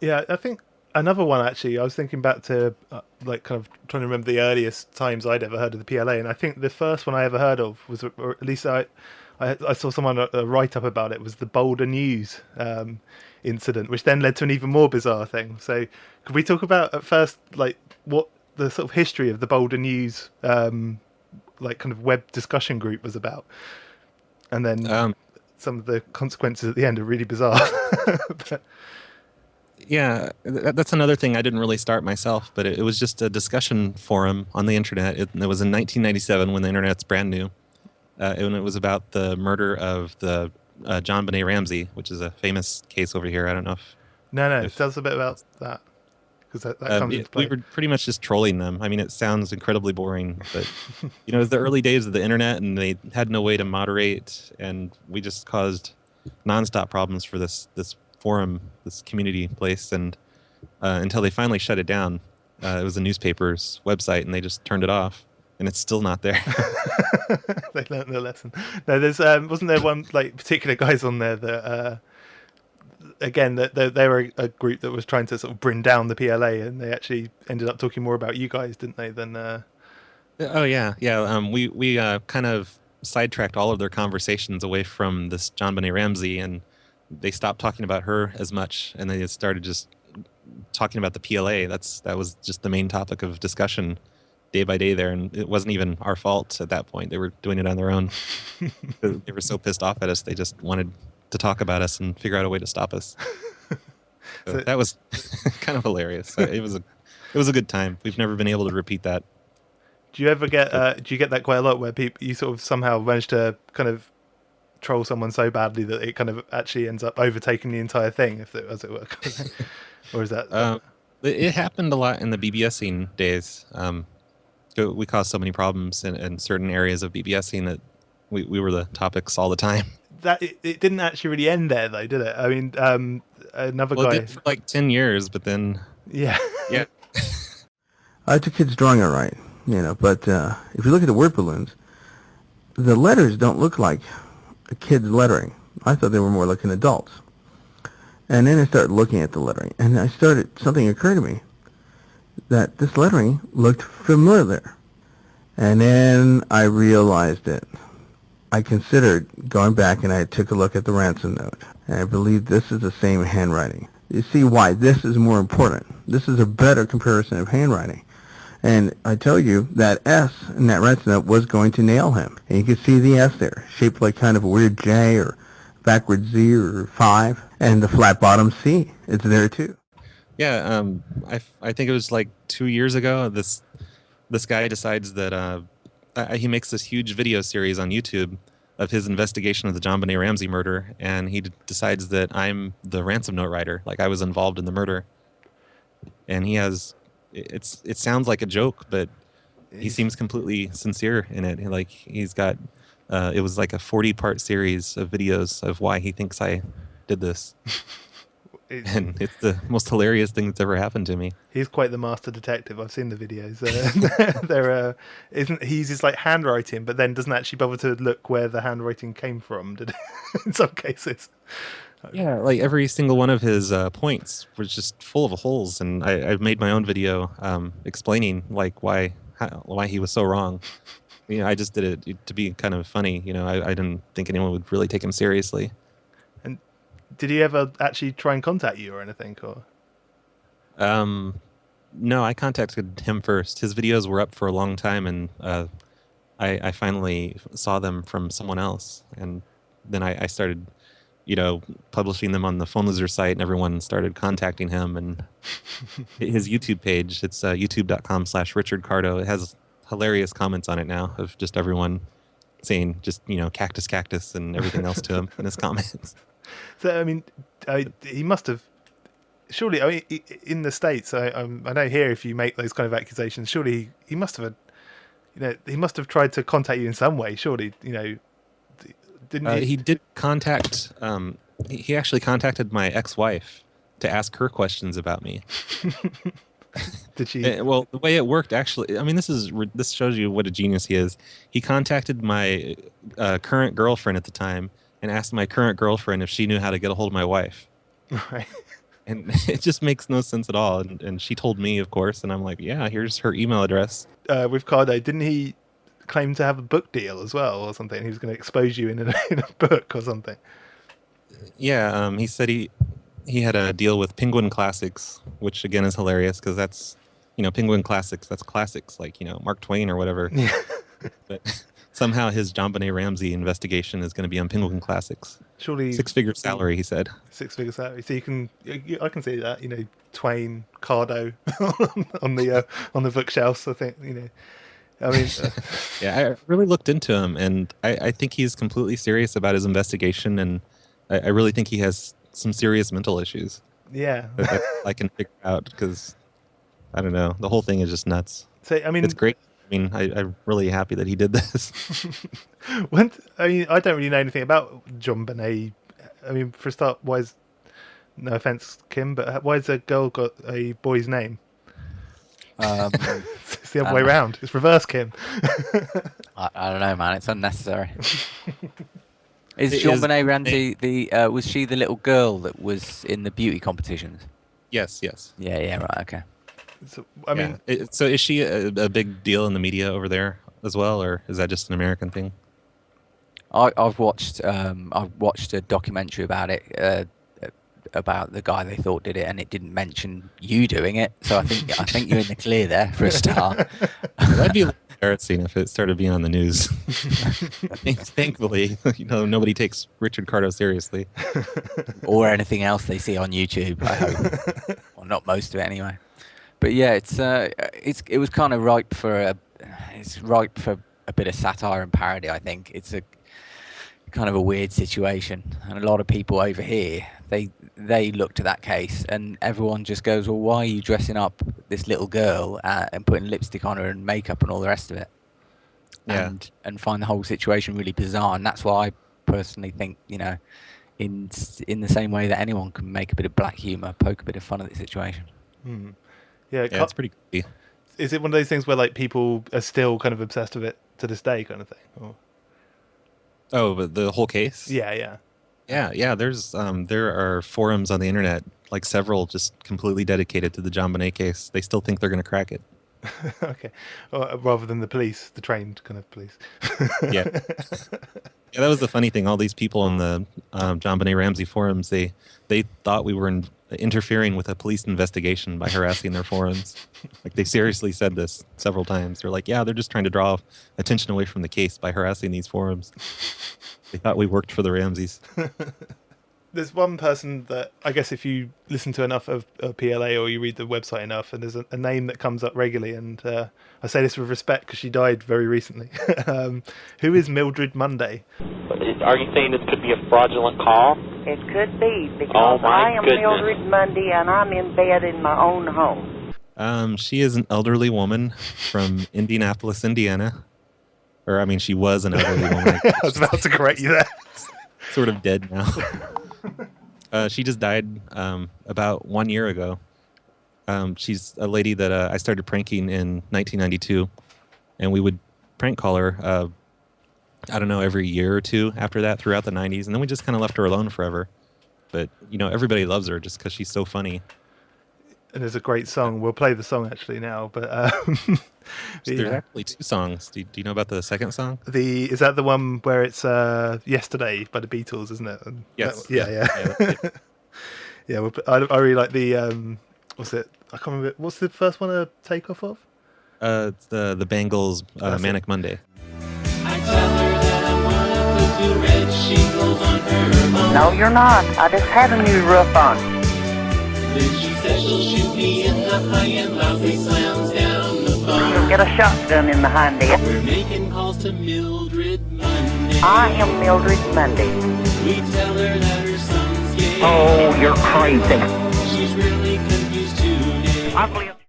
Yeah, I think another one actually. I was thinking back to like kind of trying to remember the earliest times I'd ever heard of the PLA, and I think the first one I ever heard of was, or at least I saw someone a write up about it, was the Boulder News incident, which then led to an even more bizarre thing. So, could we talk about at first like what the sort of history of the Boulder News like kind of web discussion group was about, and then some of the consequences at the end are really bizarre. But, yeah, that's another thing I didn't really start myself, but it was just a discussion forum on the internet. It was in 1997 when the internet's brand new, and it was about the murder of the John Benet Ramsey, which is a famous case over here. I don't know if... No, tell us a bit about that. Because that comes into play. We were pretty much just trolling them. I mean, it sounds incredibly boring, but it was the early days of the internet, and they had no way to moderate, and we just caused nonstop problems for this forum, this community place, and until they finally shut it down. It was the newspaper's website, and they just turned it off, and it's still not there. They learned their lesson. No, there's wasn't there one like particular guys on there that again that they were a group that was trying to sort of bring down the PLA, and they actually ended up talking more about you guys, didn't they? Than Oh yeah. We kind of sidetracked all of their conversations away from this John Benet Ramsey, and they stopped talking about her as much, and they started just talking about the PLA. That was just the main topic of discussion day by day there, and it wasn't even our fault at that point. They were doing it on their own. They were so pissed off at us, they just wanted to talk about us and figure out a way to stop us. So that was kind of hilarious. It was a good time. We've never been able to repeat that. Do you ever get that quite a lot, where you sort of somehow manage to kind of troll someone so badly that it kind of actually ends up overtaking the entire thing, as it were? Or is that it happened a lot in the BBSing days. We caused so many problems in certain areas of BBSing that we were the topics all the time. That it didn't actually really end there, though, did it? I mean, another guy... It did for like 10 years, but then... Yeah. I took kids drawing it right, but if you look at the word balloons, the letters don't look like a kid's lettering. I thought they were more like an adult's. And then I started looking at the lettering, and something occurred to me, that this lettering looked familiar. And then I realized it. I considered going back, and I took a look at the ransom note, and I believe this is the same handwriting. You see why this is more important. This is a better comparison of handwriting. And I tell you, that S in that ransom note was going to nail him. And you can see the S there, shaped like kind of a weird J or backward Z or 5. And the flat bottom C is there too. Yeah, I think it was like 2 years ago, this guy decides that he makes this huge video series on YouTube of his investigation of the John Benet Ramsey murder, and he decides that I'm the ransom note writer, like I was involved in the murder. And he has, it sounds like a joke, but he seems completely sincere in it. Like he's got, it was like a 40-part series of videos of why he thinks I did this. And it's the most hilarious thing that's ever happened to me. He's quite the master detective. I've seen the videos. He uses like handwriting, but then doesn't actually bother to look where the handwriting came from. In some cases. Yeah, like every single one of his points was just full of holes, and I've made my own video explaining like why he was so wrong. I just did it to be kind of funny. I didn't think anyone would really take him seriously. And did he ever actually try and contact you or anything? Or no, I contacted him first. His videos were up for a long time, and I finally saw them from someone else, and then I started, publishing them on the Phone Loser site, and everyone started contacting him. And his YouTube page, it's youtube.com/Richard Cardo. It has hilarious comments on it now of just everyone saying just, cactus, cactus, and everything else to him in his comments. So, I mean, he must have, surely, I mean, in the States, I know here if you make those kind of accusations, surely he must have, he must have tried to contact you in some way, surely, didn't he? He did contact, he actually contacted my ex-wife to ask her questions about me. Did she? Well, the way it worked, actually, I mean, this shows you what a genius he is. He contacted my current girlfriend at the time and asked my current girlfriend if she knew how to get a hold of my wife. Right. And it just makes no sense at all. And she told me, of course, and I'm like, yeah, here's her email address. With Cardo, didn't he claim to have a book deal as well or something? He was going to expose you in a book or something. Yeah, he said he had a deal with Penguin Classics, which again is hilarious because that's, Penguin Classics, that's classics like, Mark Twain or whatever. Yeah. But somehow his JonBenet Ramsey investigation is going to be on Penguin Classics. Surely 6-figure salary, he said. 6-figure salary. So I can see that, Twain, Cardo on the bookshelves, I think, I mean, yeah, I really looked into him, and I think he's completely serious about his investigation, and I really think he has some serious mental issues. Yeah. that I can figure out because, I don't know, the whole thing is just nuts. So, I mean, it's great. I mean, I'm really happy that he did this. I don't really know anything about JonBenet. I mean, for a start, no offense, Kim, but why has a girl got a boy's name? It's the other way around. It's reverse, Kim. I don't know, man. It's unnecessary. Is JonBenet Ramsey was she the little girl that was in the beauty competitions? Yes. Yeah, right, okay. So, I mean, so is she a big deal in the media over there as well, or is that just an American thing? I've watched a documentary about it, about the guy they thought did it, and it didn't mention you doing it. So I think you're in the clear there for a start. That'd be embarrassing if it started being on the news. Thankfully, nobody takes Richard Cardo seriously, or anything else they see on YouTube. I hope, or not most of it anyway. But yeah, it was kind of ripe for a bit of satire and parody. I think it's a kind of a weird situation, and a lot of people over here they looked at that case, and everyone just goes, "Well, why are you dressing up this little girl and putting lipstick on her and makeup and all the rest of it?" Yeah. And find the whole situation really bizarre. And that's why I personally think, in the same way that anyone can make a bit of black humor, poke a bit of fun at the situation. Hmm. Yeah, it's pretty creepy. Is it one of those things where like people are still kind of obsessed with it to this day, kind of thing? Or? Oh, but the whole case? Yeah. There's there are forums on the internet, like several, just completely dedicated to the JonBenet case. They still think they're going to crack it. Okay, rather than the police, the trained kind of police. Yeah, that was the funny thing. All these people on the JonBenet Ramsey forums, they thought we were interfering with a police investigation by harassing their forums. Like, they seriously said this several times. They're like, yeah, they're just trying to draw attention away from the case by harassing these forums. They thought we worked for the Ramseys. There's one person that I guess if you listen to enough of PLA or you read the website enough, and there's a name that comes up regularly, and I say this with respect because she died very recently. Who is Mildred Monday? Are you saying this could be a fraudulent call? It could be, because I am goodness. Mildred Monday, and I'm in bed in my own home. She is an elderly woman from Indianapolis, Indiana. Or, I mean, she was an elderly woman. I was about to correct you there. Sort of dead now. She just died about 1 year ago. She's a lady that I started pranking in 1992, and we would prank call her, I don't know, every year or two after that throughout the 90s, and then we just kind of left her alone forever. But, everybody loves her just because she's so funny. And there's a great song. We'll play the song actually now, but there's actually two songs. Do you know about the second song? Is that the one where it's "Yesterday" by the Beatles, isn't it? And yes. Yeah. Yeah. I really like the what's it? I can't remember. What's the first one to take off of? It's the Bangles' "Manic Monday." I tell her that I wanna put new red shingles on her. No, you're not. I just had a new roof on. Then she says she'll shoot me in the high and loudly slams down the phone. She'll get a shotgun in the hind end. We're making calls to Mildred Monday. I am Mildred Monday. We tell her that her son's gay. Oh, you're crazy. She's really confused today.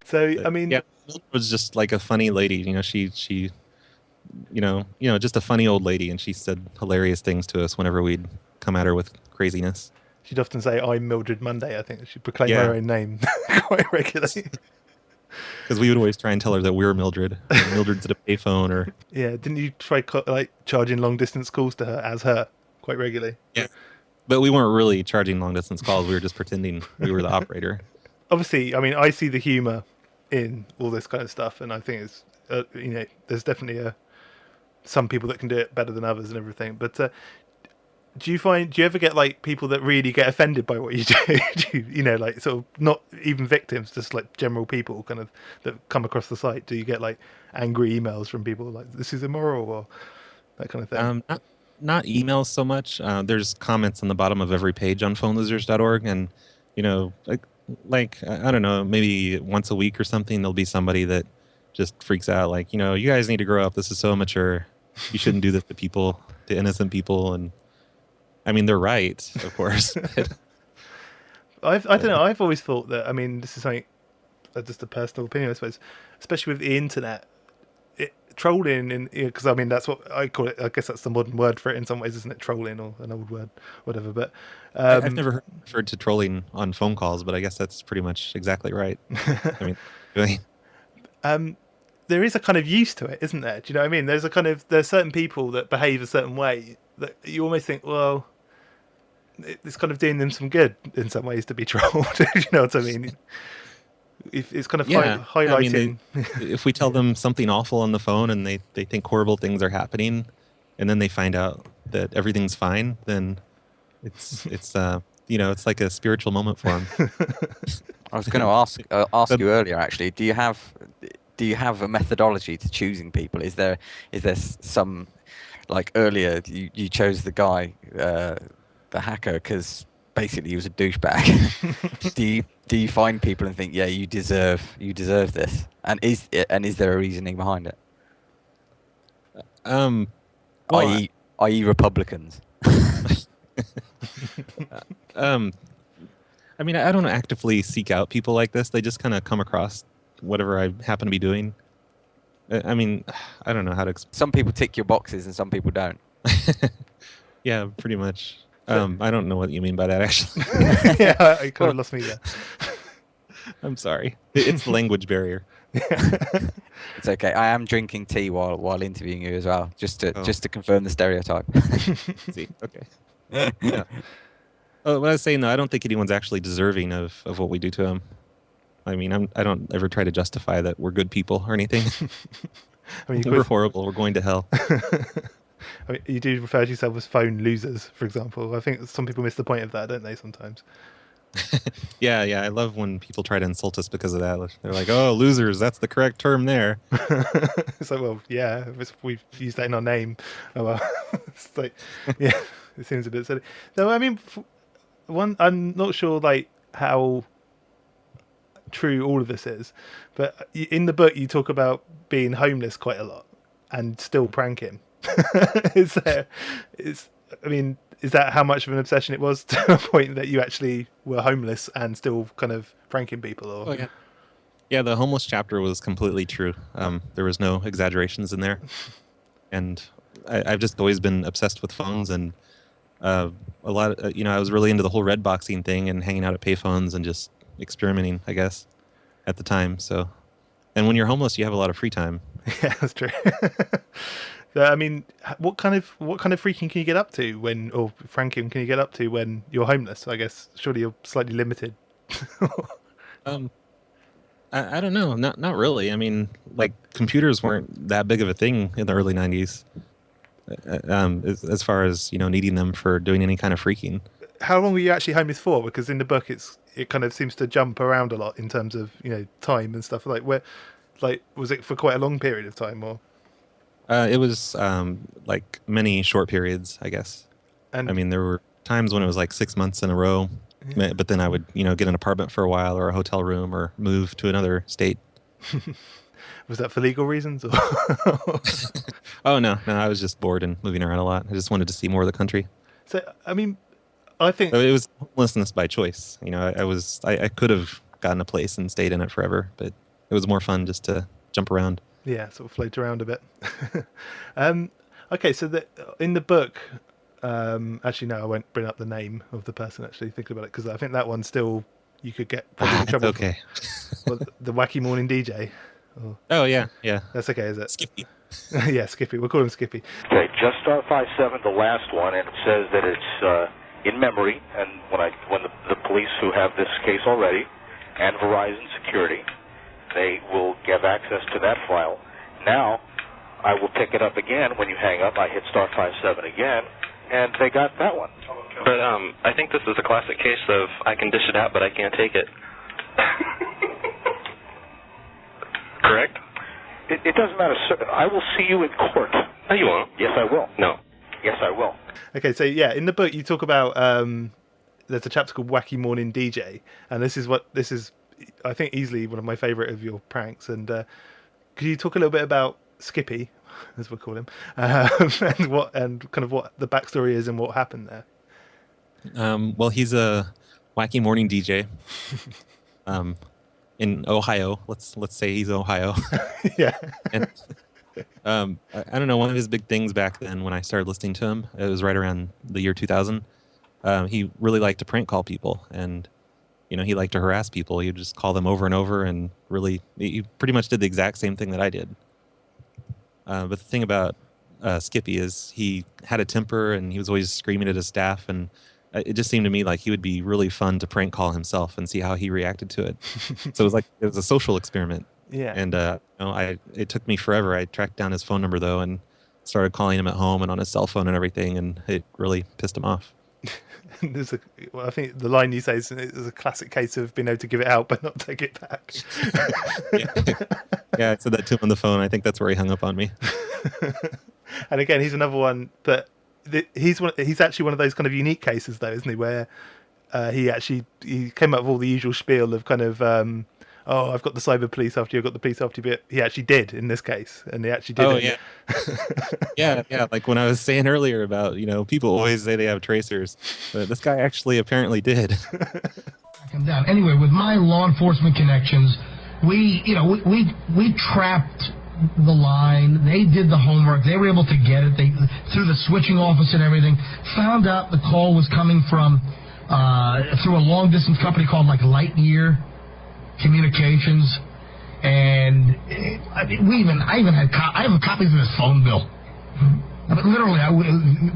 So, I mean... Yeah, Mildred was just like a funny lady. She just a funny old lady, and she said hilarious things to us whenever we'd come at her with craziness. She'd often say, "I'm Mildred Monday." I think she'd proclaim her own name quite regularly. Because we would always try and tell her that we're Mildred. Or Mildred's at a payphone, or Yeah, didn't you try like charging long distance calls to her as her quite regularly? yeah. But we weren't really charging long distance calls. We were just pretending we were the operator. Obviously, I mean, I see the humour in all this kind of stuff, and I think it's there's definitely some people that can do it better than others and everything. But do you ever get like people that really get offended by what you do? Like sort of not even victims, just like general people kind of that come across the site. Do you get like angry emails from people like this is immoral or that kind of thing? Not emails so much. There's comments on the bottom of every page on phonelosers.org, and like I don't know, maybe once a week or something, there'll be somebody that just freaks out, like, you guys need to grow up. This is so immature. You shouldn't do this to people, to innocent people. And I mean, they're right, of course. I don't know. I've always thought that. I mean, this is something just a personal opinion, I suppose. Especially with the internet, trolling, and because I mean that's what I call it. I guess that's the modern word for it in some ways, isn't it? Trolling, or an old word, whatever. But I've never referred to trolling on phone calls, but I guess that's pretty much exactly right. I mean, really. There is a kind of use to it, isn't there? Do you know what I mean? There's certain people that behave a certain way that you almost think, well, it's kind of doing them some good in some ways to be trolled. You know what I mean? It's kind of highlighting. I mean, if we tell them something awful on the phone and they think horrible things are happening, and then they find out that everything's fine, then it's it's like a spiritual moment for them. I was going to ask you earlier, actually. Do you have a methodology to choosing people? Is there some, like earlier you chose the guy, the hacker, because basically he was a douchebag. Do you find people and think, yeah, you deserve this? And is there a reasoning behind it? I.e. Republicans. I mean, I don't actively seek out people like this. They just kind of come across whatever I happen to be doing. I mean, I don't know how to explain. Some people tick your boxes and some people don't. Yeah, pretty much. I don't know what you mean by that, actually. Yeah, you kind of lost me there. I'm sorry. It's the language barrier. It's okay. I am drinking tea while interviewing you as well, just to confirm the stereotype. See, okay. Yeah. Oh, what I was saying, though, I don't think anyone's actually deserving of what we do to them. I mean, I don't ever try to justify that we're good people or anything. I mean, we're horrible. We're going to hell. I mean, you do refer to yourself as phone losers, for example. I think some people miss the point of that, don't they, sometimes? Yeah, I love when people try to insult us because of that. They're like, oh, losers, that's the correct term there. It's like, well, yeah, we've used that in our name. Oh, well. It's like, yeah, it seems a bit silly. No, I mean, I'm not sure, like, how true all of this is, but in the book you talk about being homeless quite a lot and still pranking. Is that how much of an obsession it was to a point that you actually were homeless and still kind of pranking people? Or yeah, the homeless chapter was completely true. There was no exaggerations in there, and I've just always been obsessed with phones, and a lot of, I was really into the whole red boxing thing and hanging out at payphones and just experimenting, I guess, at the time. So, and when you're homeless, you have a lot of free time. Yeah, that's true. So, I mean, what kind of freaking can you get up to or franking can you get up to when you're homeless? I guess surely you're slightly limited. I don't know, not really. I mean, like, computers weren't that big of a thing in the early 90s. As far as needing them for doing any kind of freaking. How long were you actually homeless for? Because in the book it kind of seems to jump around a lot in terms of time and stuff. Like, where, like, was it for quite a long period of time, or? It was like many short periods, I guess. And I mean, there were times when it was like 6 months in a row, but then I would get an apartment for a while or a hotel room or move to another state. Was that for legal reasons? Or? Oh, no, I was just bored and moving around a lot. I just wanted to see more of the country. So, I mean, I think it was homelessness by choice. I could have gotten a place and stayed in it forever, but it was more fun just to jump around. Yeah, sort of float around a bit. Okay, so in the book, actually, no, I won't bring up the name of the person actually thinking about it, because I think that one still you could get probably in trouble. Okay. Well, the wacky morning DJ. Oh yeah, yeah. That's okay, is it? Skippy. Yeah, Skippy. We'll call him Skippy. Okay, just star 57, the last one, and it says that it's in memory, and when the police who have this case already, and Verizon Security, they will give access to that file. Now, I will pick it up again. When you hang up, I hit star 57 again, and they got that one. But I think this is a classic case of I can dish it out, but I can't take it. Correct? It doesn't matter, sir. I will see you in court. No, you won't. Yes, I will. No. Yes, I will. Okay, so yeah, in the book you talk about there's a chapter called Wacky Morning DJ, and this is I think easily one of my favourite of your pranks. And could you talk a little bit about Skippy, as we'll call him, and kind of what the backstory is and what happened there? Well, he's a wacky morning DJ. In Ohio, let's say he's Ohio. Yeah. And I don't know, one of his big things back then when I started listening to him, it was right around the year 2000. He really liked to prank call people, and he liked to harass people. He'd just call them over and over, and really, he pretty much did the exact same thing that I did. But the thing about Skippy is he had a temper, and he was always screaming at his staff, and it just seemed to me like he would be really fun to prank call himself and see how he reacted to it. So it was a social experiment. Yeah. And it took me forever. I tracked down his phone number though and started calling him at home and on his cell phone and everything, and it really pissed him off. I think the line you say is a classic case of being able to give it out but not take it back. Yeah, I said that to him on the phone. I think that's where he hung up on me. And again, he's another one, but he's actually one of those kind of unique cases though, isn't he, where he came up with all the usual spiel of kind of I've got the cyber police after you, I've got the police after you, but he actually did in this case, and he actually did. Oh, it. Yeah. Yeah, like when I was saying earlier about, people always say they have tracers, but this guy actually apparently did. Down. Anyway, with my law enforcement connections, we trapped the line. They did the homework. They were able to get it. They through the switching office and everything. Found out the call was coming from through a long distance company called like Lightyear Communications, and I even had copies of his phone bill. I mean, literally,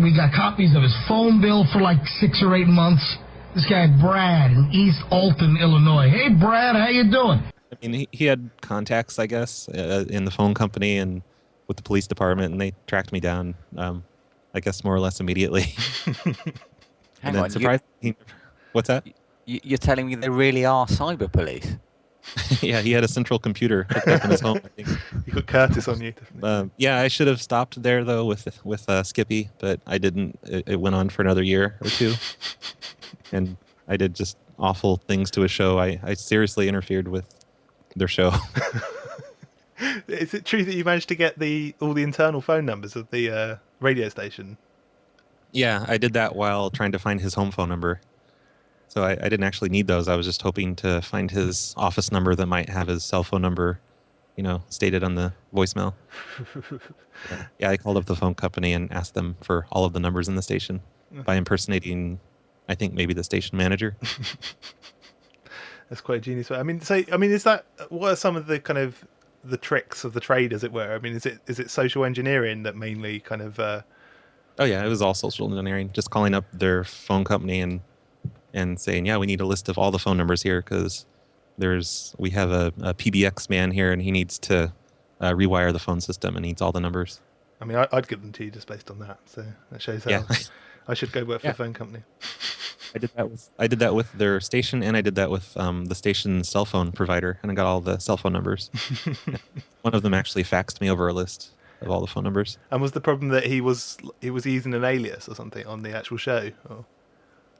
we got copies of his phone bill for like 6 or 8 months. This guy Brad in East Alton, Illinois. Hey, Brad, how you doing? I mean, he had contacts, I guess, in the phone company and with the police department, and they tracked me down, I guess, more or less immediately. Hang on, what's that? You're telling me there really are cyber police? Yeah, he had a central computer hooked up in his home, I think. You got Curtis on you. Yeah, I should have stopped there, though, with Skippy, but I didn't. It went on for another year or two. And I did just awful things to a show. I seriously interfered with their show. Is it true that you managed to get all the internal phone numbers of the radio station? Yeah, I did that while trying to find his home phone number. So I didn't actually need those. I was just hoping to find his office number that might have his cell phone number, stated on the voicemail. Yeah, I called up the phone company and asked them for all of the numbers in the station by impersonating, I think, maybe the station manager. That's quite a genius way. Is that what are some of the kind of the tricks of the trade, as it were? I mean, is it social engineering that mainly kind of? Oh yeah, it was all social engineering. Just calling up their phone company and saying, yeah, we need a list of all the phone numbers here because we have a PBX man here and he needs to rewire the phone system and needs all the numbers. I mean, I'd give them to you just based on that. So that shows how I should go work for a phone company. I did that with their station, and I did that with the station's cell phone provider, and I got all the cell phone numbers. One of them actually faxed me over a list of all the phone numbers. And was the problem that he was using an alias or something on the actual show? Or?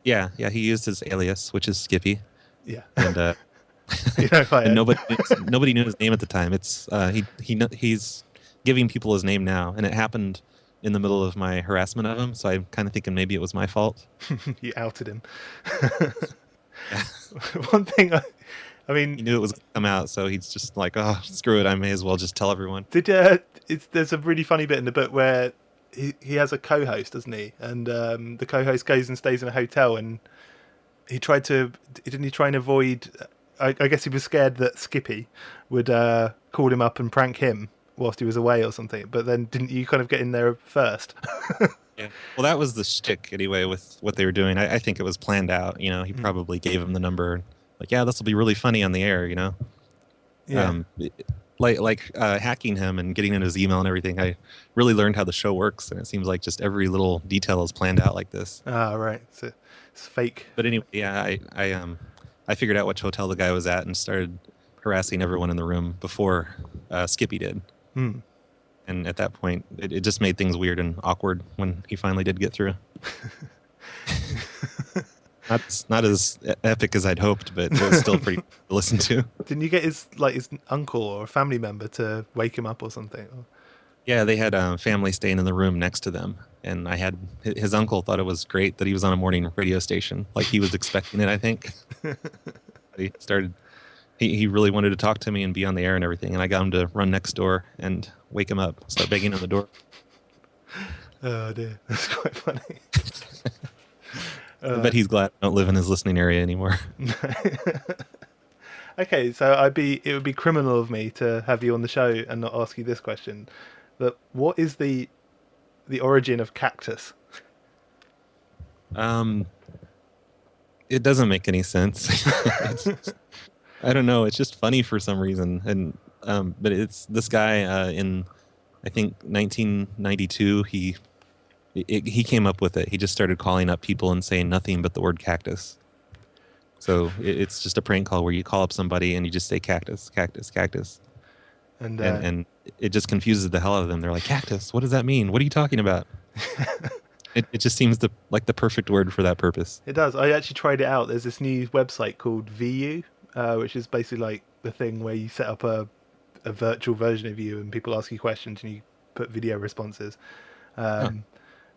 Yeah, he used his alias, which is Skippy. Yeah, and, and nobody knew his name at the time. It's he's giving people his name now, and it happened in the middle of my harassment of him, so I'm kind of thinking maybe it was my fault. You outed him. One thing, I mean, he knew it was going to come out, so he's just like, oh, screw it, I may as well just tell everyone. There's a really funny bit in the book where he has a co-host, doesn't he? And the co-host goes and stays in a hotel, and didn't he try and avoid I guess he was scared that Skippy would call him up and prank him whilst he was away or something. But then didn't you kind of get in there first? Yeah. Well, that was the shtick anyway with what they were doing. I think it was planned out. He probably gave him the number. Like, yeah, this will be really funny on the air. Yeah. Hacking him and getting in his email and everything. I really learned how the show works, and it seems like just every little detail is planned out like this. Ah, right. So it's fake. But anyway, yeah, I figured out which hotel the guy was at and started harassing everyone in the room before Skippy did. And at that point, it just made things weird and awkward when he finally did get through. Not as epic as I'd hoped, but it was still pretty to listen to. Didn't you get his uncle or a family member to wake him up or something? Yeah, they had a family staying in the room next to them, and his uncle thought it was great that he was on a morning radio station, like he was expecting it, I think. He really wanted to talk to me and be on the air and everything, and I got him to run next door and wake him up, start banging on the door. Oh dear, that's quite funny. I bet he's glad I don't live in his listening area anymore. Okay, so it would be criminal of me to have you on the show and not ask you this question. But what is the origin of cactus? It doesn't make any sense. I don't know. It's just funny for some reason, and but it's this guy in I think 1992. He came up with it. He just started calling up people and saying nothing but the word cactus. So it's just a prank call where you call up somebody and you just say cactus, cactus, cactus, and it just confuses the hell out of them. They're like, cactus? What does that mean? What are you talking about? It just seems like the perfect word for that purpose. It does. I actually tried it out. There's this new website called VU, which is basically like the thing where you set up a virtual version of you and people ask you questions and you put video responses.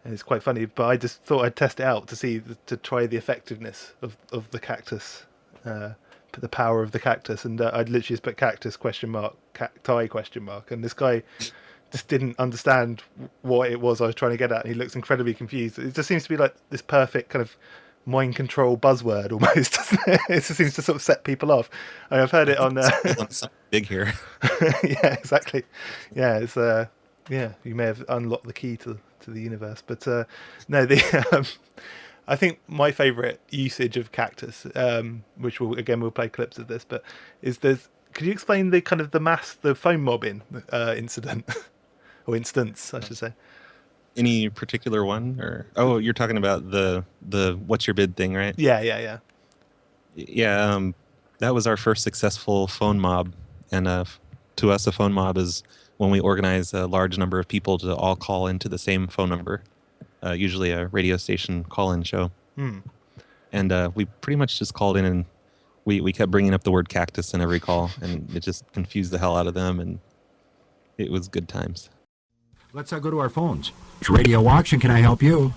And it's quite funny, but I just thought I'd test it out to try the effectiveness of the cactus, the power of the cactus, and I'd literally just put cactus ? Cacti ? And this guy just didn't understand what it was I was trying to get at, and he looks incredibly confused. It just seems to be like this perfect kind of mind control buzzword almost, doesn't it? It just seems to sort of set people off. I've heard it on something big here. Yeah, exactly. Yeah, it's you may have unlocked the key to the universe, but no, I think my favorite usage of cactus, which we'll play clips of this, but could you explain the kind of the phone mobbing incident or instance, I should say? Any particular one, or you're talking about the what's your bid thing, right? Yeah. That was our first successful phone mob, and to us, a phone mob is when we organize a large number of people to all call into the same phone number, usually a radio station call-in show. And we pretty much just called in, and we kept bringing up the word cactus in every call, and it just confused the hell out of them, and it was good times. Let's go to our phones. It's Radio Auction. Can I help you?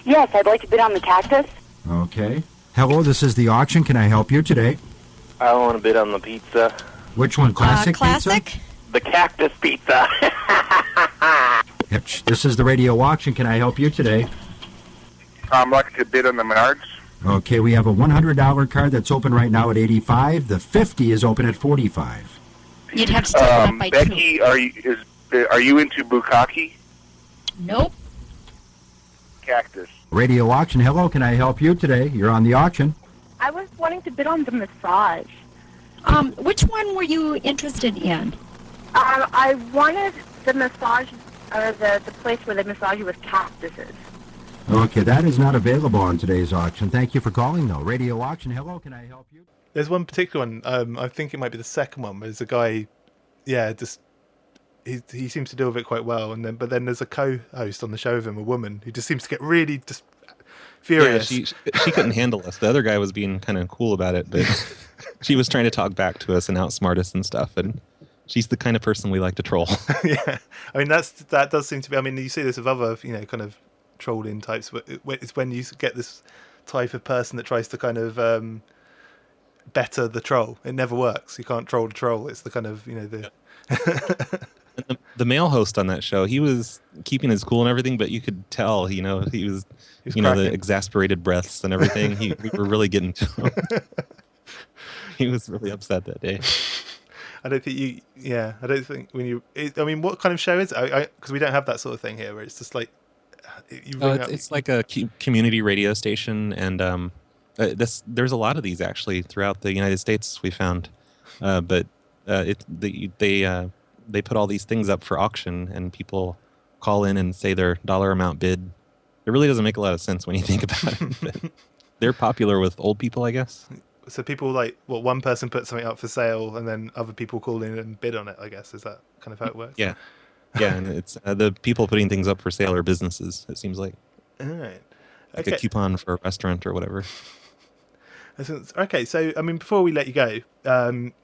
Yes, I'd like to bid on the cactus. Okay. Hello, this is the auction. Can I help you today? I want to bid on the pizza. Which one, classic classic? pizza? The cactus pizza. Yep, this is the Radio Auction. Can I help you today? I'm lucky to bid on the Menards. Okay, we have a $100 card that's open right now at $85. The $50 is open at $45. You'd have to take it up by Becky, two. are you into bukkake? Nope. Cactus. Radio Auction. Hello, can I help you today? You're on the auction. I was wanting to bid on the massage. Which one were you interested in? I wanted the massage, or the place where they massage you with cactuses. Okay, that is not available on today's auction. Thank you for calling, though. Radio Auction. Hello, can I help you? There's one particular one. I think it might be the second one. Where there's a guy, just he seems to deal with it quite well, but then there's a co-host on the show of him, a woman who just seems to get really just furious. Yeah, she couldn't handle us. The other guy was being kind of cool about it, but she was trying to talk back to us and outsmart us and stuff. And she's the kind of person we like to troll. Yeah, I mean that does seem to be. I mean, you see this with other kind of trolling types. It's when you get this type of person that tries to kind of better the troll. It never works. You can't troll the troll. It's the kind of the. The male host on that show, he was keeping his cool and everything, but you could tell, he was cracking. the exasperated breaths and everything. We were really getting to him. He was really upset that day. I don't think you. Yeah, I don't think when you. I mean, what kind of show is it? Because we don't have that sort of thing here, where it's just like you Oh, ring it's, up. it's like a community radio station, and there's a lot of these actually throughout the United States. We found, but they put all these things up for auction, and people call in and say their dollar amount bid. It really doesn't make a lot of sense when you think about it. But they're popular with old people, I guess. So people like one person puts something up for sale, and then other people call in and bid on it. I guess is that kind of how it works? Yeah, and it's the people putting things up for sale are businesses. It seems like. All right. Like Okay. a coupon for a restaurant or whatever. Okay, so I mean, before we let you go,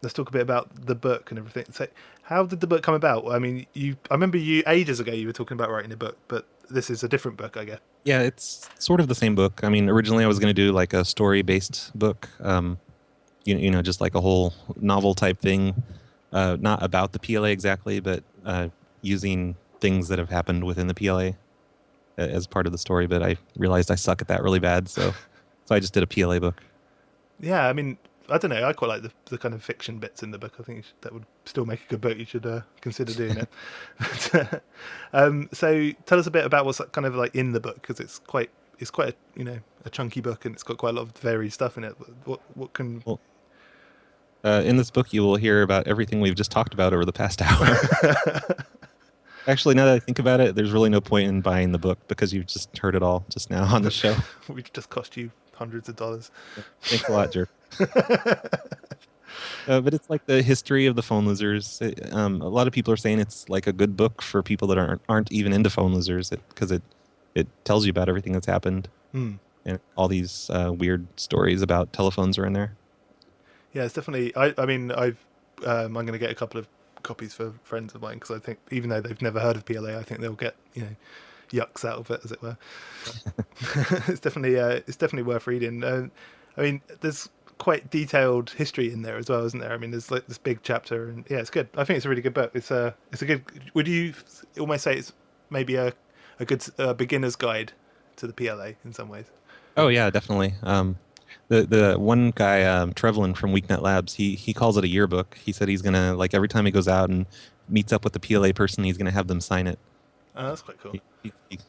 let's talk a bit about the book and everything. So, how did the book come about? I mean, I remember you ages ago you were talking about writing a book, but this is a different book, I guess. Yeah, it's sort of the same book. I mean, originally I was going to do like a story-based book, just like a whole novel type thing, not about the PLA exactly, but using things that have happened within the PLA as part of the story. But I realized I suck at that really bad, so I just did a PLA book. Yeah, I mean, I don't know. I quite like the kind of fiction bits in the book. I think that would still make a good book. You should consider doing it. So tell us a bit about what's kind of like in the book, because it's quite a chunky book, and it's got quite a lot of varied stuff in it. What can in this book you will hear about everything we've just talked about over the past hour. Actually, now that I think about it, there's really no point in buying the book because you've just heard it all just now on the show. Which just cost you hundreds of dollars. Thanks a lot, jerk. But it's like the history of the phone losers. A lot of people are saying it's like a good book for people that aren't even into phone losers because it tells you about everything that's happened. And all these weird stories about telephones are in there. Yeah, it's definitely. I mean, I'm going to get a couple of copies for friends of mine, because I think even though they've never heard of PLA, I think they'll get yucks out of it, as it were. It's definitely worth reading. I mean, there's quite detailed history in there as well, isn't there? I mean, there's like this big chapter, and yeah, it's good. I think it's a really good book. It's a good. Would you almost say it's maybe a good beginner's guide to the PLA in some ways? Oh yeah, definitely. The one guy, Trevlin from WeakNet Labs, he calls it a yearbook. He said he's gonna, like, every time he goes out and meets up with the PLA person, he's gonna have them sign it. Oh, that's quite cool.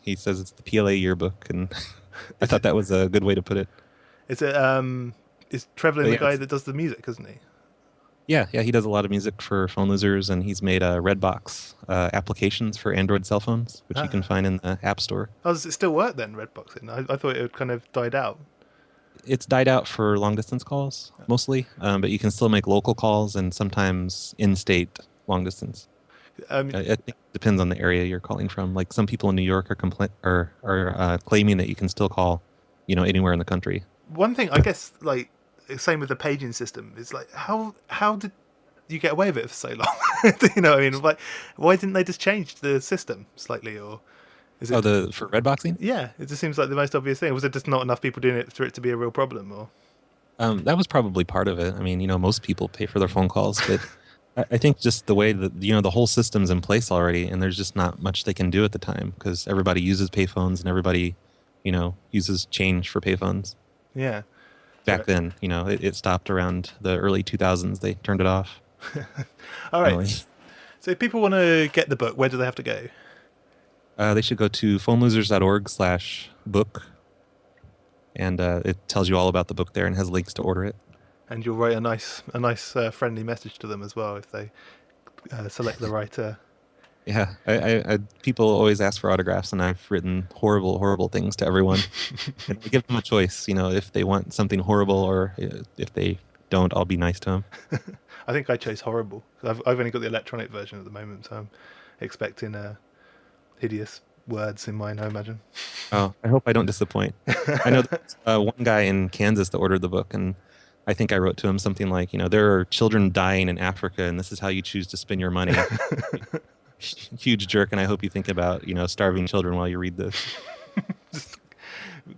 He says it's the PLA yearbook, and I thought that was a good way to put it. Is Trevlin the guy that does the music, isn't he? Yeah, he does a lot of music for phone losers, and he's made Redbox applications for Android cell phones, which you can find in the App Store. Oh, does it still work then, Redboxing? I thought it had kind of died out. It's died out for long-distance calls, mostly, but you can still make local calls and sometimes in-state long-distance. I think it depends on the area you're calling from. Like, some people in New York are claiming that you can still call, anywhere in the country. One thing, I guess, like, same with the paging system, is like, how did you get away with it for so long? You know what I mean? Like, why didn't they just change the system slightly, or is it... for Redboxing? Yeah, it just seems like the most obvious thing. Was it just not enough people doing it for it to be a real problem, or? That was probably part of it. I mean, most people pay for their phone calls, but I think just the way that, the whole system's in place already, and there's just not much they can do at the time because everybody uses payphones and everybody, uses change for payphones. Yeah. Back then, it stopped around the early 2000s. They turned it off. All right. So if people want to get the book, where do they have to go? They should go to phonelosers.org/book, and it tells you all about the book there and has links to order it. And you'll write a nice friendly message to them as well if they select the right. Yeah, I people always ask for autographs, and I've written horrible things to everyone. And I give them a choice, if they want something horrible, or if they don't, I'll be nice to them. I think I chose horrible. I've only got the electronic version at the moment, so I'm expecting hideous words in mine, I imagine. Oh, I hope I don't disappoint. I know there's one guy in Kansas that ordered the book, and I think I wrote to him something like, there are children dying in Africa, and this is how you choose to spend your money. Huge jerk, and I hope you think about, starving children while you read this.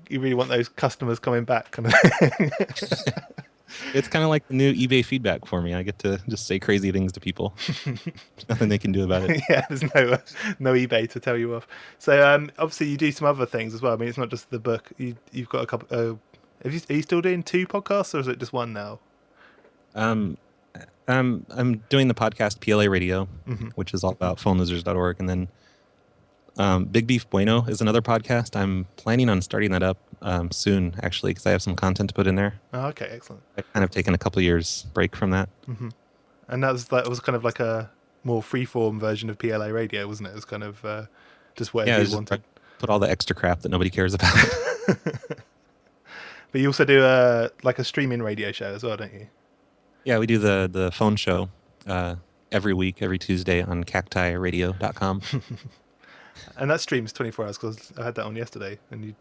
You really want those customers coming back, kind of. It's kind of like the new eBay feedback for me. I get to just say crazy things to people. There's nothing they can do about it. Yeah, there's no eBay to tell you off. So obviously you do some other things as well. I mean, it's not just the book. You've got a couple. Are you still doing 2 podcasts, or is it just one now? I'm doing the podcast PLA Radio, which is all about phonelosers.org, and then Big Beef Bueno is another podcast. I'm planning on starting that up soon, actually, because I have some content to put in there. Oh, okay, excellent. I've kind of taken a couple years break from that. And that was kind of like a more free-form version of PLA Radio, wasn't it? It was kind of just whatever you wanted. Put all the extra crap that nobody cares about. But you also do like a streaming radio show as well, don't you? Yeah, we do the phone show every week, every Tuesday on cactiradio.com. And that streams 24 hours because I had that on yesterday. And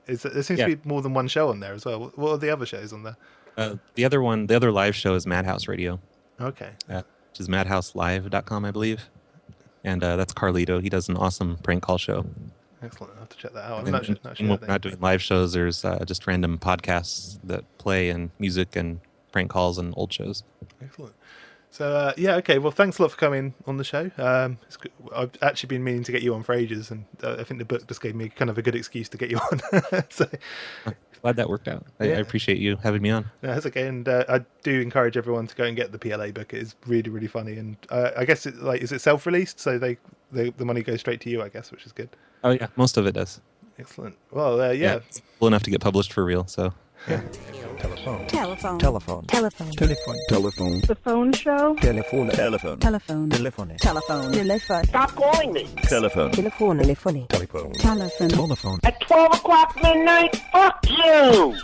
there seems to be more than one show on there as well. What are the other shows on there? The other live show is Madhouse Radio. Okay. Which is madhouselive.com, I believe. And that's Carlito. He does an awesome prank call show. Excellent. I'll have to check that out. When we're not doing live shows, there's just random podcasts that play and music and prank calls and old shows. Excellent. So, okay. Well, thanks a lot for coming on the show. It's good. I've actually been meaning to get you on for ages, and I think the book just gave me kind of a good excuse to get you on. So, glad that worked out. I appreciate you having me on. Yeah, that's okay. And I do encourage everyone to go and get the PLA book. It is really, really funny. And I guess is it self-released? So the money goes straight to you, I guess, which is good. Oh, yeah. Most of it does. Excellent. Well, it's cool enough to get published for real, so... Yeah. Telephone. Telephone. Telephone. Telephone. Telephone. Telephone. The phone show. Telephone. Telephone. Telephone. Telephone. Telephone. Telephone. Stop calling me. Telephone. Telephone. Telephone. Telephone. Telephone. Telephone. At 12 o'clock midnight, fuck you!